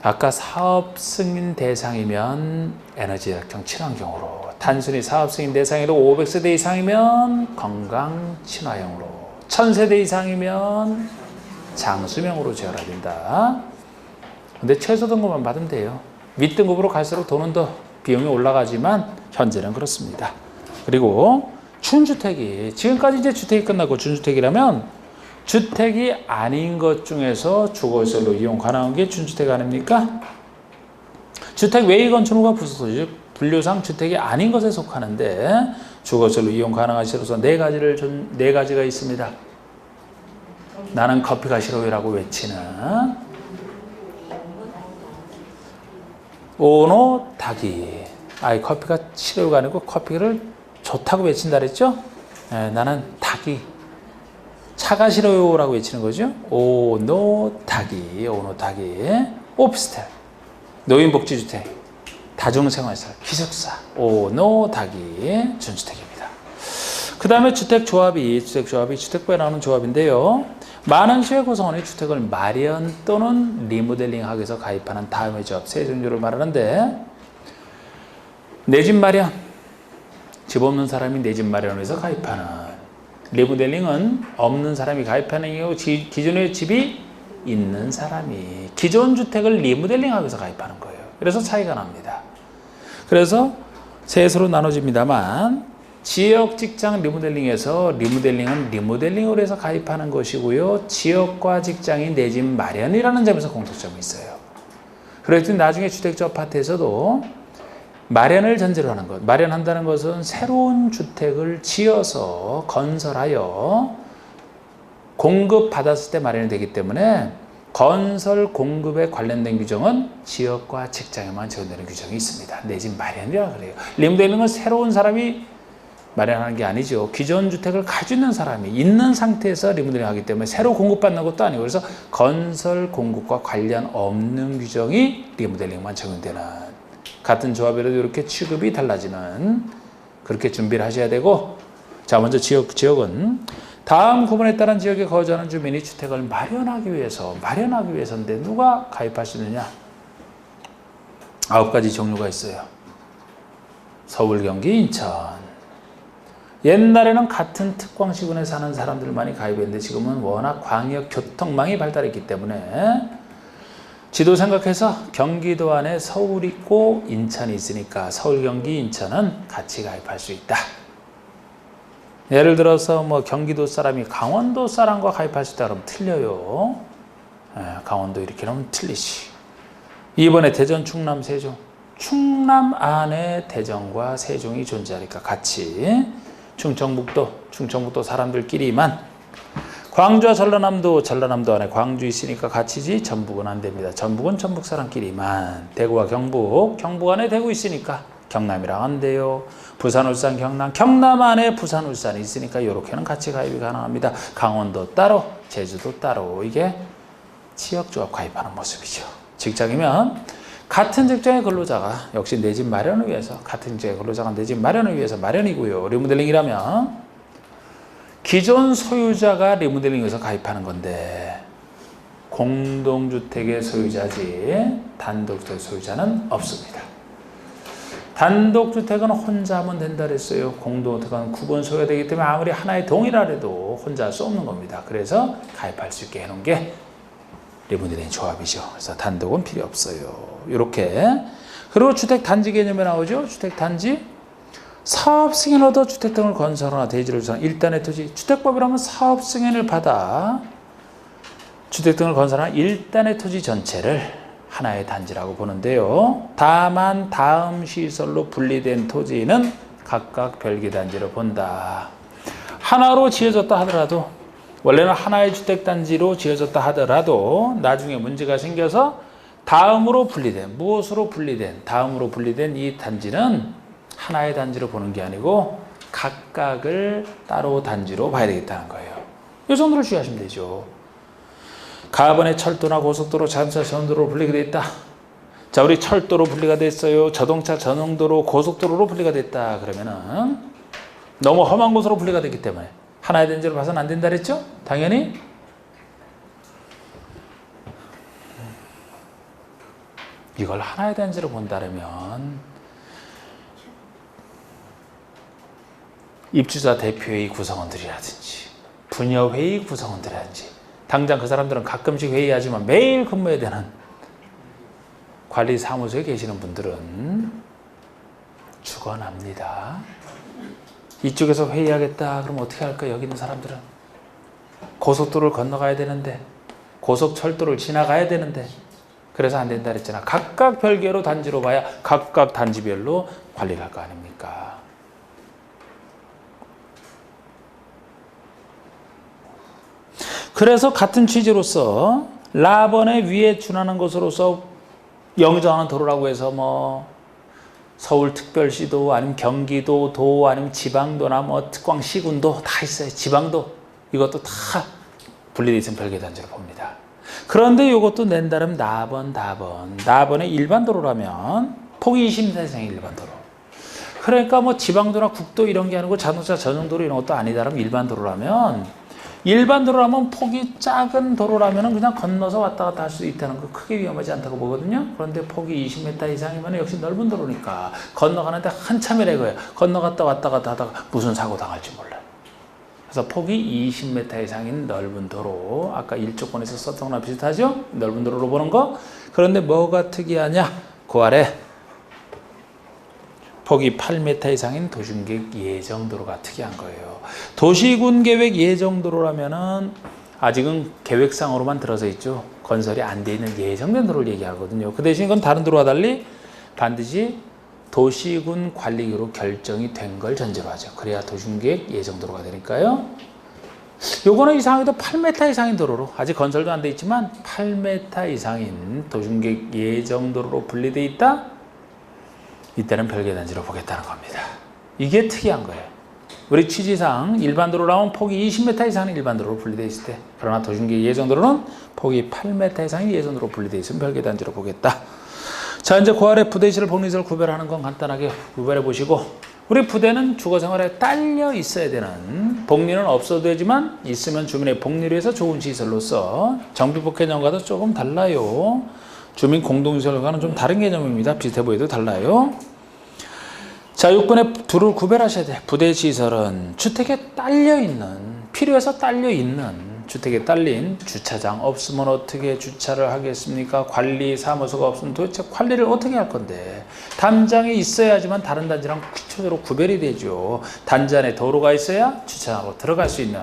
아까 사업 승인 대상이면 에너지 절약형 친환경으로, 단순히 사업 승인 대상으로 500세대 이상이면 건강 친화형으로, 1000세대 이상이면 장수명으로 지어야 된다. 근데 최소 등급만 받으면 돼요. 윗등급으로 갈수록 돈은 더 비용이 올라가지만 현재는 그렇습니다. 그리고 준주택이, 지금까지 이제 주택이 끝나고 준주택이라면 주택이 아닌 것 중에서 주거시설로 이용 가능한 게 준주택 아닙니까? 주택 외의 건축물과 부수소지 분류상 주택이 아닌 것에 속하는데 주거시설로 이용 가능한 시설로서 네 가지가 있습니다. 나는 커피가 싫어요라고 외치는 오노 타기. 커피가 싫어요가 아니고 커피를 좋다고 외친다 그랬죠? 나는 타기. 차가 싫어요라고 외치는 거죠. 오노 타기. 오피스텔, 노인복지주택, 다중생활시설, 기숙사, 오노 타기 준주택입니다. 그 다음에 주택조합이 주택부에 나오는 조합인데요. 많은 시의 구성원이 주택을 마련 또는 리모델링하기 위해서 가입하는 다음의 조합 세 종류를 말하는데, 내 집 마련, 집 없는 사람이 내 집 마련을 위해서 가입하는, 리모델링은 없는 사람이 가입하는 경우 기존의 집이 있는 사람이 기존 주택을 리모델링하기 위해서 가입하는 거예요. 그래서 차이가 납니다. 그래서 셋으로 나눠집니다만 지역 직장 리모델링에서 리모델링은 리모델링으로 해서 가입하는 것이고요. 지역과 직장이 내 집 마련이라는 점에서 공통점이 있어요. 그래서 나중에 주택조 아파트에서도 마련을 전제로 하는 것. 마련한다는 것은 새로운 주택을 지어서 건설하여 공급받았을 때 마련이 되기 때문에 건설 공급에 관련된 규정은 지역과 직장에만 적용되는 규정이 있습니다. 내 집 마련이라고 그래요. 리모델링은 새로운 사람이 마련하는 게 아니죠. 기존 주택을 가지고 있는 사람이 있는 상태에서 리모델링 하기 때문에 새로 공급받는 것도 아니고, 그래서 건설 공급과 관련 없는 규정이 리모델링만 적용되는, 같은 조합이라도 이렇게 취급이 달라지는, 그렇게 준비를 하셔야 되고, 자, 먼저 지역은 다음 구분에 따른 지역에 거주하는 주민이 주택을 마련하기 위해서인데 누가 가입할 수 있느냐? 9가지 종류가 있어요. 서울, 경기, 인천. 옛날에는 같은 특광시군에 사는 사람들만이 가입했는데 지금은 워낙 광역 교통망이 발달했기 때문에 지도 생각해서 경기도 안에 서울 있고 인천이 있으니까 서울, 경기, 인천은 같이 가입할 수 있다. 예를 들어서 뭐 경기도 사람이 강원도 사람과 가입할 수 있다 그러면 틀려요. 강원도 이렇게 하면 틀리지. 이번에 대전, 충남, 세종. 충남 안에 대전과 세종이 존재하니까 같이. 충청북도 사람들끼리만. 광주와 전라남도 안에 광주 있으니까 같이지. 전북은 안 됩니다. 전북은 전북 사람끼리만. 대구와 경북 안에 대구 있으니까 경남이랑 안 돼요. 부산, 울산, 경남 안에 부산, 울산이 있으니까 이렇게는 같이 가입이 가능합니다. 강원도 따로, 제주도 따로. 이게 지역조합 가입하는 모습이죠. 직장이면 같은 직장의 근로자가 역시 내 집 마련을 위해서, 같은 직장의 근로자가 내 집 마련을 위해서 마련이고요. 리모델링이라면 기존 소유자가 리모델링에서 가입하는 건데 공동주택의 소유자지 단독주택 소유자는 없습니다. 단독주택은 혼자 하면 된다 그랬어요. 공동주택은 구분 소유가 되기 때문에 아무리 하나의 동이라 해도 혼자 할 수 없는 겁니다. 그래서 가입할 수 있게 해놓은 게 리분리된 조합이죠. 그래서 단독은 필요 없어요. 이렇게. 그리고 주택단지 개념에 나오죠. 주택단지. 사업 승인 얻어 주택 등을 건설하거나 대지를 주장 일단의 토지. 주택법이라면 사업 승인을 받아 주택 등을 건설하는 일단의 토지 전체를 하나의 단지라고 보는데요. 다만 다음 시설로 분리된 토지는 각각 별개 단지로 본다. 하나로 지어졌다 하더라도 원래는 하나의 주택단지로 지어졌다 하더라도 나중에 문제가 생겨서 다음으로 분리된 무엇으로 분리된 다음으로 분리된 이 단지는 하나의 단지로 보는 게 아니고 각각을 따로 단지로 봐야 되겠다는 거예요. 이 정도를 주의하시면 되죠. 가번에 철도나 고속도로, 자동차 전용도로 분리가 됐다. 자, 우리 철도로 분리가 됐어요. 자동차 전용도로, 고속도로로 분리가 됐다. 그러면은 너무 험한 곳으로 분리가 됐기 때문에 하나의 단지로 봐서는 안 된다 그랬죠? 당연히 이걸 하나의 단지로 본다면 입주자 대표회의 구성원들이라든지 분여회의 구성원들이라든지 당장 그 사람들은 가끔씩 회의하지만 매일 근무해야 되는 관리사무소에 계시는 분들은 죽어납니다. 이쪽에서 회의하겠다 그러면 어떻게 할까? 여기 있는 사람들은 고속도로를 건너가야 되는데 고속철도를 지나가야 되는데 그래서 안 된다 그랬잖아. 각각 별개로 단지로 봐야 각각 단지별로 관리를 할 거 아닙니까? 그래서 같은 취지로서 라번의 위에 준하는 것으로서 영정하는 도로라고 해서 뭐 서울특별시도 아니면 경기도도 아니면 지방도나 뭐 특광시군도 다 있어요. 지방도 이것도 다 분리되어 있으면 별개 단지로 봅니다. 그런데 이것도 낸다름 나번의 일반 도로라면 폭이 20m 이상의 일반 도로. 그러니까 뭐 지방도나 국도 이런 게 아니고 자동차 전용도로 이런 것도 아니다라면 일반 도로라면 일반 도로라면 폭이 작은 도로라면 그냥 건너서 왔다 갔다 할 수 있다는 거 크게 위험하지 않다고 보거든요. 그런데 폭이 20m 이상이면 역시 넓은 도로니까 건너가는데 한참이래 거예요. 건너갔다 왔다 갔다 하다가 무슨 사고 당할지 몰라요. 그래서 폭이 20m 이상인 넓은 도로, 아까 1조권에서 썼던 거랑 비슷하죠? 넓은 도로로 보는 거. 그런데 뭐가 특이하냐? 그 아래 폭이 8m 이상인 도심계획 예정도로가 특이한 거예요. 도시군계획 예정도로라면은 아직은 계획상으로만 들어서 있죠. 건설이 안 돼 있는 예정된 도로를 얘기하거든요. 그 대신 이건 다른 도로와 달리 반드시 도시군 관리기로 결정이 된 걸 전제로 하죠. 그래야 도심계획 예정도로가 되니까요. 요거는 이상하게도 8m 이상인 도로로 아직 건설도 안 돼 있지만 8m 이상인 도심계획 예정도로로 분리돼 있다. 이때는 별개 단지로 보겠다는 겁니다. 이게 특이한 거예요. 우리 취지상 일반 도로라면 폭이 20m 이상의 일반 도로로 분리되어 있을 때, 그러나 도심계획 예정도로는 폭이 8m 이상의 예정도로 분리되어 있으면 별개 단지로 보겠다. 자, 이제 그 아래 부대시설, 복리시설 구별하는 건 간단하게 구별해 보시고, 우리 부대는 주거생활에 딸려 있어야 되는, 복리는 없어도 되지만 있으면 주민의 복리를 위해서 좋은 시설로서 정비법 개념과도 조금 달라요. 주민 공동시설과는 좀 다른 개념입니다. 비슷해 보여도 달라요. 자, 6번에 둘을 구별하셔야 돼. 부대시설은 주택에 딸려있는, 필요해서 딸려있는, 주택에 딸린 주차장 없으면 어떻게 주차를 하겠습니까? 관리사무소가 없으면 도대체 관리를 어떻게 할 건데. 담장에 있어야지만 다른 단지랑 구체적으로 구별이 되죠. 단지 안에 도로가 있어야 주차장으로 들어갈 수 있는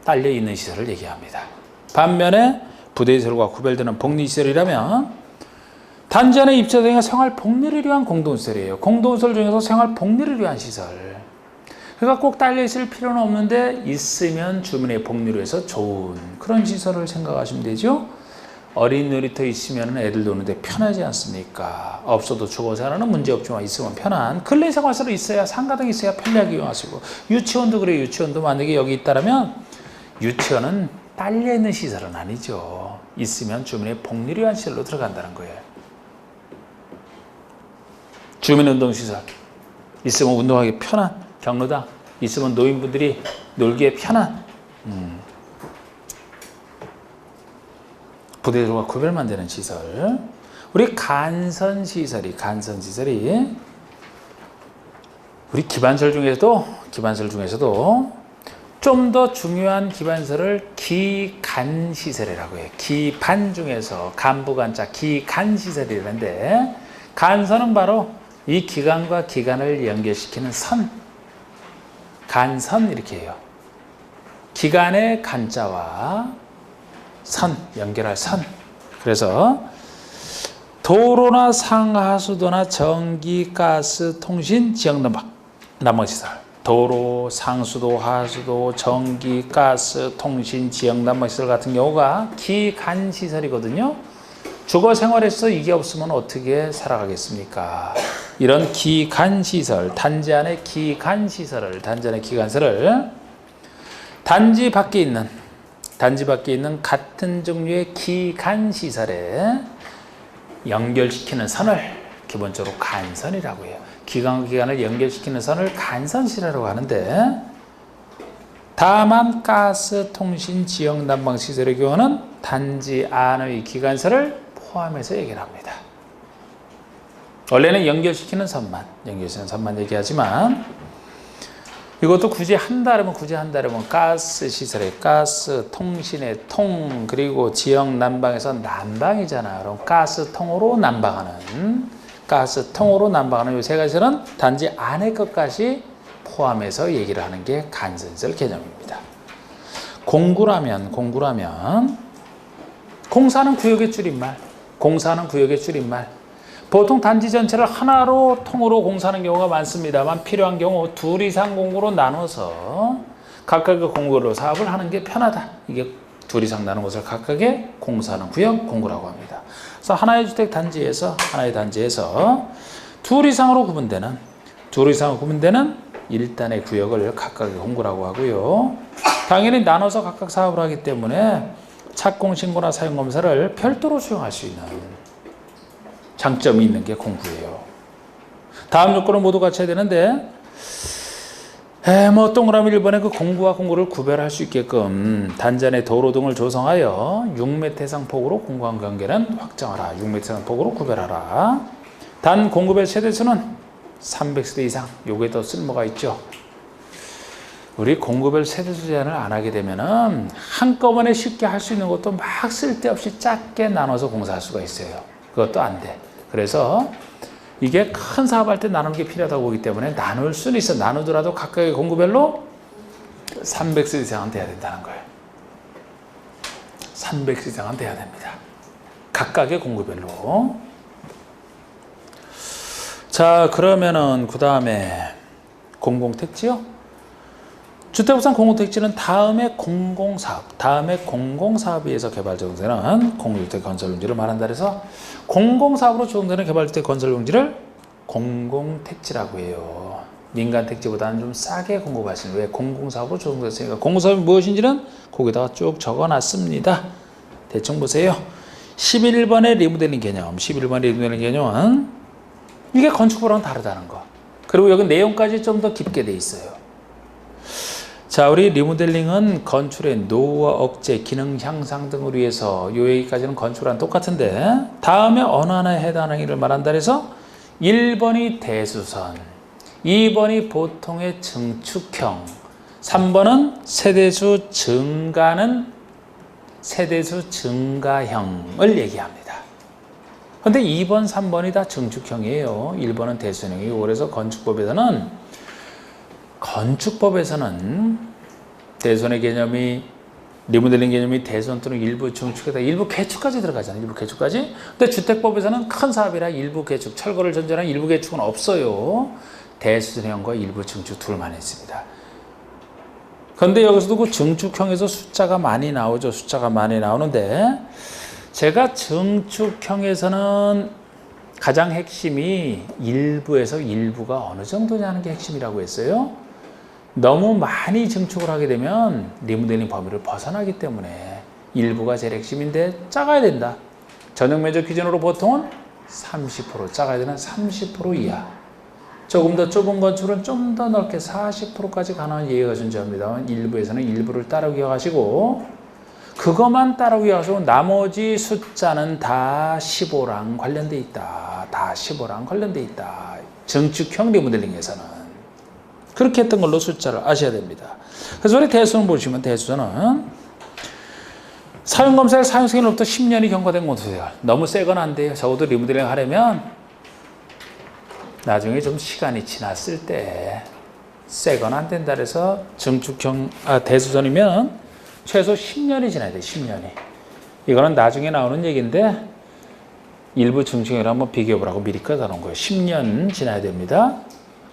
딸려있는 시설을 얘기합니다. 반면에 부대시설과 구별되는 복리시설이라면 단지 안에 입주자가 생활 복리를 위한 공동시설이에요. 공동시설 중에서 생활 복리를 위한 시설. 그러니까 꼭 딸려 있을 필요는 없는데 있으면 주민의 복리를 위해서 좋은 그런 시설을 생각하시면 되죠. 어린 놀이터 있으면 애들 노는데 편하지 않습니까? 없어도 주거생활은 문제없지만 있으면 편한 근린생활시설이 있어야 상가등이 있어야 편리하게 이용하시고, 유치원도 그래요. 유치원도 만약에 여기 있다면 유치원은 딸려 있는 시설은 아니죠. 있으면 주민의 복리를 위한 시설로 들어간다는 거예요. 주민운동시설 있으면 운동하기 편한 경로당 있으면 노인분들이 놀기에 편한 부대로가 구별만 되는 시설. 우리 간선시설이 우리 기반설 중에서도 좀 더 중요한 기반설을 기간시설이라고 해요. 기반 중에서 간부간자 기간시설이라는데, 간선은 바로 이 기관과 기관을 연결시키는 선, 간선 이렇게 해요. 기관의 간자와 선, 연결할 선. 그래서 도로나 상하수도나 전기, 가스, 통신, 지역 난방시설. 도로, 상수도, 하수도, 전기, 가스, 통신, 지역 난방시설 같은 경우가 기간시설이거든요. 주거 생활에서 이게 없으면 어떻게 살아가겠습니까? 이런 기간시설, 단지 안에 기간시설을, 단지 안에 기간시설을 단지 밖에 있는 같은 종류의 기간시설에 연결시키는 선을 기본적으로 간선이라고 해요. 기관과 기관을 연결시키는 선을 간선시설이라고 하는데, 다만 가스, 통신, 지역 난방 시설의 경우는 단지 안의 기관설을 포함해서 얘기를 합니다. 원래는 연결시키는 선만 얘기하지만, 이것도 굳이 한다면 가스 시설의 가스, 통신의 통, 그리고 지역 난방에서 난방이잖아요. 그럼 가스통으로 난방하는 이 세 가지는 단지 안의 것까지 포함해서 얘기를 하는 게 간선시설 개념입니다. 공구라면 공사는 구역의 줄임말. 보통 단지 전체를 하나로 통으로 공사하는 경우가 많습니다만, 필요한 경우 둘 이상 공구로 나눠서 각각의 공구로 사업을 하는 게 편하다. 이게 둘 이상 나눈 것을 각각의 공사하는 구역 공구라고 합니다. 그래서 하나의 주택 단지에서 둘 이상으로 구분되는 일단의 구역을 각각의 공구라고 하고요. 당연히 나눠서 각각 사업을 하기 때문에 착공신고나 사용검사를 별도로 수용할 수 있는 장점이 있는 게 공구예요. 다음 요건을 모두 갖춰야 되는데, 동그라미 1번에 그 공구와 공구를 구별할 수 있게끔 단지 안에 도로 등을 조성하여 6m 이상 폭으로 공구와 관계는 확정하라. 6m 이상 폭으로 구별하라. 단 공급의 세대수는 300세대 이상. 요게 더 쓸모가 있죠. 우리 공급별 세대수 제한을 안 하게 되면은 한꺼번에 쉽게 할 수 있는 것도 막 쓸데없이 작게 나눠서 공사할 수가 있어요. 그것도 안 돼. 그래서 이게 큰 사업할 때 나누는 게 필요하다고 보기 때문에 나눌 수는 있어. 나누더라도 각각의 공급별로 300세 이상은 돼야 된다는 거예요. 300세 이상은 돼야 됩니다. 각각의 공급별로. 자, 그러면은 그 다음에 공공택지요. 주택부산 공공택지는 다음에 공공사업에 의해서 개발조정되는 공유주택 건설용지를 말한다. 그래서 공공사업으로 조정되는 개발주택 건설용지를 공공택지라고 해요. 민간택지보다는 좀 싸게 공급하시는, 왜? 공공사업으로 조정됐으니까. 공공사업이 무엇인지는 거기다가 쭉 적어놨습니다. 대충 보세요. 11번의 리모델링 개념은 이게 건축법랑 다르다는 거. 그리고 여기 내용까지 좀 더 깊게 돼 있어요. 자, 우리 리모델링은 건축의 노후와 억제, 기능 향상 등을 위해서, 요 얘기까지는 건축이랑 똑같은데, 다음에 어느 하나에 해당하는 일을 말한다 해서 1번이 대수선, 2번이 보통의 증축형, 3번은 세대수 증가형을 얘기합니다. 근데 2번, 3번이 다 증축형이에요. 1번은 대수형이고, 그래서 건축법에서는 대손의 개념이, 리모델링 개념이 대손 또는 일부 증축에다 일부 개축까지 들어가잖아요. 일부 개축까지. 근데 주택법에서는 큰 사업이라 일부 개축, 철거를 전제한 일부 개축은 없어요. 대수형과 일부 증축 둘만 있습니다. 그런데 여기서도 그 증축형에서 숫자가 많이 나오죠. 숫자가 많이 나오는데, 제가 증축형에서는 가장 핵심이 일부에서 일부가 어느 정도냐는 게 핵심이라고 했어요. 너무 많이 증축을 하게 되면 리모델링 범위를 벗어나기 때문에 일부가 제일 핵심인데, 작아야 된다. 전용 면적 기준으로 보통은 30%, 작아야 되는 30% 이하. 조금 더 좁은 건축은 좀 더 넓게 40%까지 가능한 예외가 존재합니다만, 일부에서는 일부를 따로 기억하시고, 그것만 따르기 위해서 나머지 숫자는 다 15랑 관련돼 있다. 다 15랑 관련돼 있다. 증축형 리모델링에서는. 그렇게 했던 걸로 숫자를 아셔야 됩니다. 그래서 우리 대수는 보시면 대수는 사용검사의 사용승인으로부터 10년이 경과된 공도택. 너무 세건 안 돼요. 적어도 리모델링 하려면 나중에 좀 시간이 지났을 때 세건 안 된다 그래서 증축형 대수전이면 최소 10년이 지나야 돼. 10년이. 이거는 나중에 나오는 얘기인데 일부 증축형이랑 한번 비교해보라고 미리 꺼다 놓은 거예요. 10년 지나야 됩니다.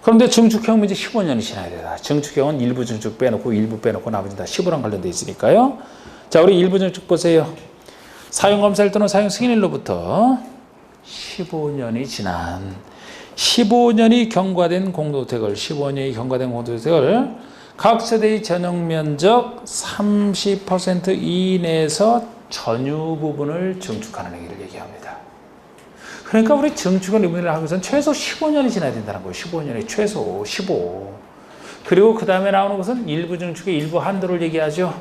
그런데 증축형은 이제 15년이 지나야 된다. 증축형은 일부 증축 빼놓고 일부 빼놓고 나머지 다 15랑 관련돼 있으니까요. 자, 우리 일부 증축 보세요. 사용검사일 또는 사용 승인일로부터 15년이 지난 15년이 경과된 공도택을 각 세대의 전용 면적 30% 이내에서 전유 부분을 증축하는 행위를 얘기합니다. 그러니까 우리 증축은 리모델링을 하기 위해서는 최소 15년이 지나야 된다는 거예요. 15년이 최소 15. 그리고 그 다음에 나오는 것은 일부 증축의 일부 한도를 얘기하죠.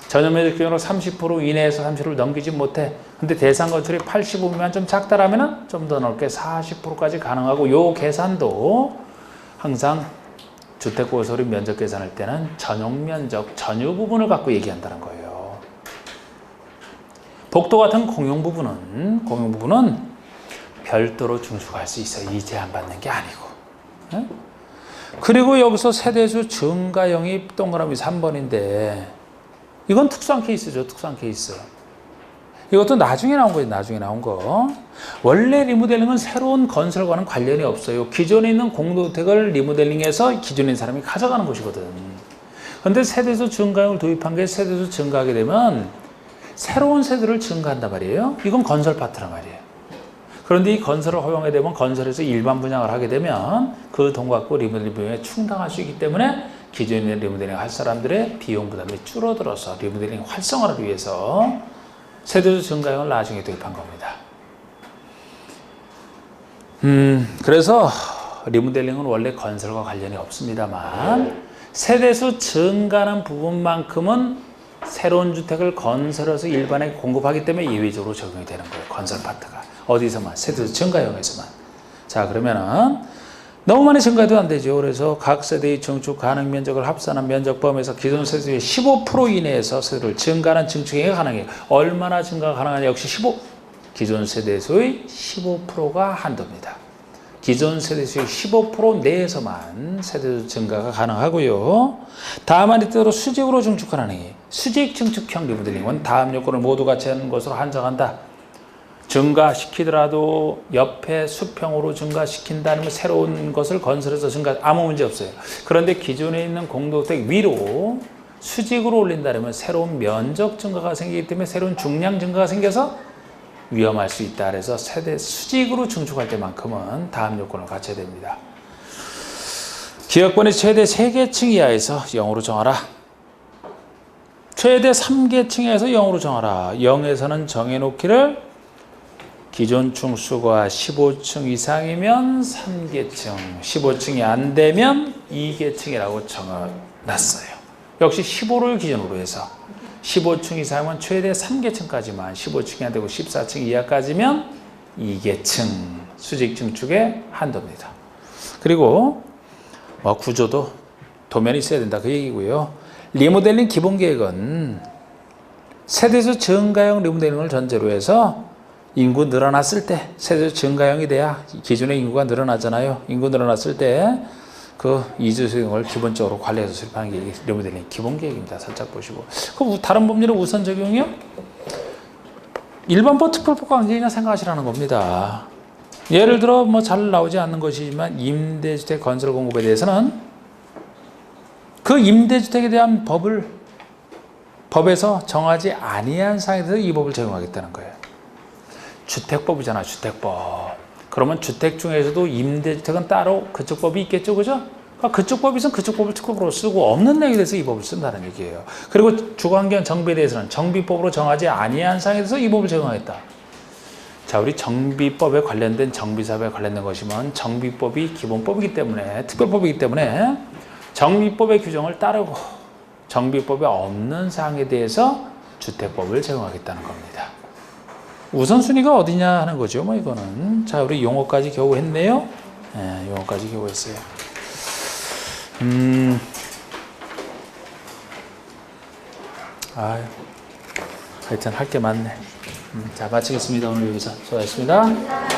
전용 면적 기준으로 30% 이내에서 30%를 넘기지 못해. 근데 대상 건축이 85미만 좀 작다라면 좀 더 넓게 40%까지 가능하고 요 계산도 항상 주택고소리 면적 계산할 때는 전용 면적, 전유 부분을 갖고 얘기한다는 거예요. 복도 같은 공용 부분은 별도로 증축할 수 있어요. 이 제한받는 게 아니고. 네? 그리고 여기서 세대수 증가형이 동그라미 3번인데 이건 특수한 케이스죠. 특수한 케이스. 이것도 나중에 나온 거예요. 나중에 나온 거. 원래 리모델링은 새로운 건설과는 관련이 없어요. 기존에 있는 공동주택을 리모델링해서 기존에 있는 사람이 가져가는 것이거든. 그런데 세대수 증가형을 도입한 게 세대수 증가하게 되면 새로운 세대를 증가한단 말이에요. 이건 건설 파트란 말이에요. 그런데 이 건설을 허용하게 되면 건설에서 일반 분양을 하게 되면 그 돈 갖고 리모델링 비용에 충당할 수 있기 때문에 기존에 있는 리모델링 할 사람들의 비용 부담이 줄어들어서 리모델링 활성화를 위해서 세대수 증가형을 나중에 도입한 겁니다. 그래서 리모델링은 원래 건설과 관련이 없습니다만 세대수 증가하는 부분만큼은 새로운 주택을 건설해서 일반에 공급하기 때문에 예외적으로 적용이 되는 거예요. 건설 파트가. 어디서만? 세대수 증가형에서만. 자, 그러면은 너무 많이 증가해도 안 되죠. 그래서 각 세대의 증축 가능 면적을 합산한 면적 범위에서 기존 세대의 15% 이내에서 세대를 증가하는 증축행위가 가능해요. 얼마나 증가가 가능하냐? 역시 15. 기존 세대수의 15%가 한도입니다. 기존 세대수의 15% 내에서만 세대수 증가가 가능하고요. 다만 이때로 수직으로 증축하는 행위. 수직 증축형 리모델링은 다음 요건을 모두 같이 하는 것으로 한정한다. 증가시키더라도 옆에 수평으로 증가시킨다는 새로운 것을 건설해서 증가 아무 문제 없어요. 그런데 기존에 있는 공동주택 위로 수직으로 올린다면 새로운 면적 증가가 생기기 때문에 새로운 중량 증가가 생겨서 위험할 수 있다. 그래서 세대 수직으로 증축할 때만큼은 다음 요건을 갖춰야 됩니다. 기업권의 최대 3개층 이하에서 0으로 정하라. 최대 3개층 이하에서 0으로 정하라. 0에서는 정해놓기를 기존 층수가 15층 이상이면 3계층, 15층이 안 되면 2계층이라고 정해놨어요. 역시 15를 기준으로 해서 15층 이상이면 최대 3계층까지만, 15층이 안 되고 14층 이하까지면 2계층 수직 증축의 한도입니다. 그리고 구조도 도면이 있어야 된다 그 얘기고요. 리모델링 기본 계획은 세대수 증가형 리모델링을 전제로 해서 인구 늘어났을 때 세대수 증가형이 돼야 기존의 인구가 늘어나잖아요. 인구 늘어났을 때 그 이주 수용을 기본적으로 관리해서 수립하는 게 리모델링 기본 계획입니다. 살짝 보시고. 그 다른 법률의 우선 적용이요? 일반법, 특별법과 관계냐 생각하시라는 겁니다. 예를 들어 잘 나오지 않는 것이지만 임대주택 건설 공급에 대해서는 그 임대주택에 대한 법에서 정하지 아니한 사항에 대해서 이 법을 적용하겠다는 거예요. 주택법이잖아, 주택법. 그러면 주택 중에서도 임대주택은 따로 그쪽 법이 있겠죠, 그죠? 그러니까 그쪽 법이 있으면 그쪽 법을 특법으로 쓰고 없는 내용에 대해서 이 법을 쓴다는 얘기예요. 그리고 주거환경 정비에 대해서는 정비법으로 정하지 아니한 사항에 대해서 이 법을 적용하겠다. 자, 우리 정비법에 관련된 정비사업에 관련된 것이면 정비법이 기본법이기 때문에 특별법이기 때문에 정비법의 규정을 따르고 정비법에 없는 사항에 대해서 주택법을 적용하겠다는 겁니다. 우선순위가 어디냐 하는 거죠. 뭐 이거는. 자, 우리 용어까지 겨우 했네요. 예, 용어까지 겨우 했어요. 하여튼 할 게 많네. 자, 마치겠습니다. 오늘 여기서 수고하셨습니다.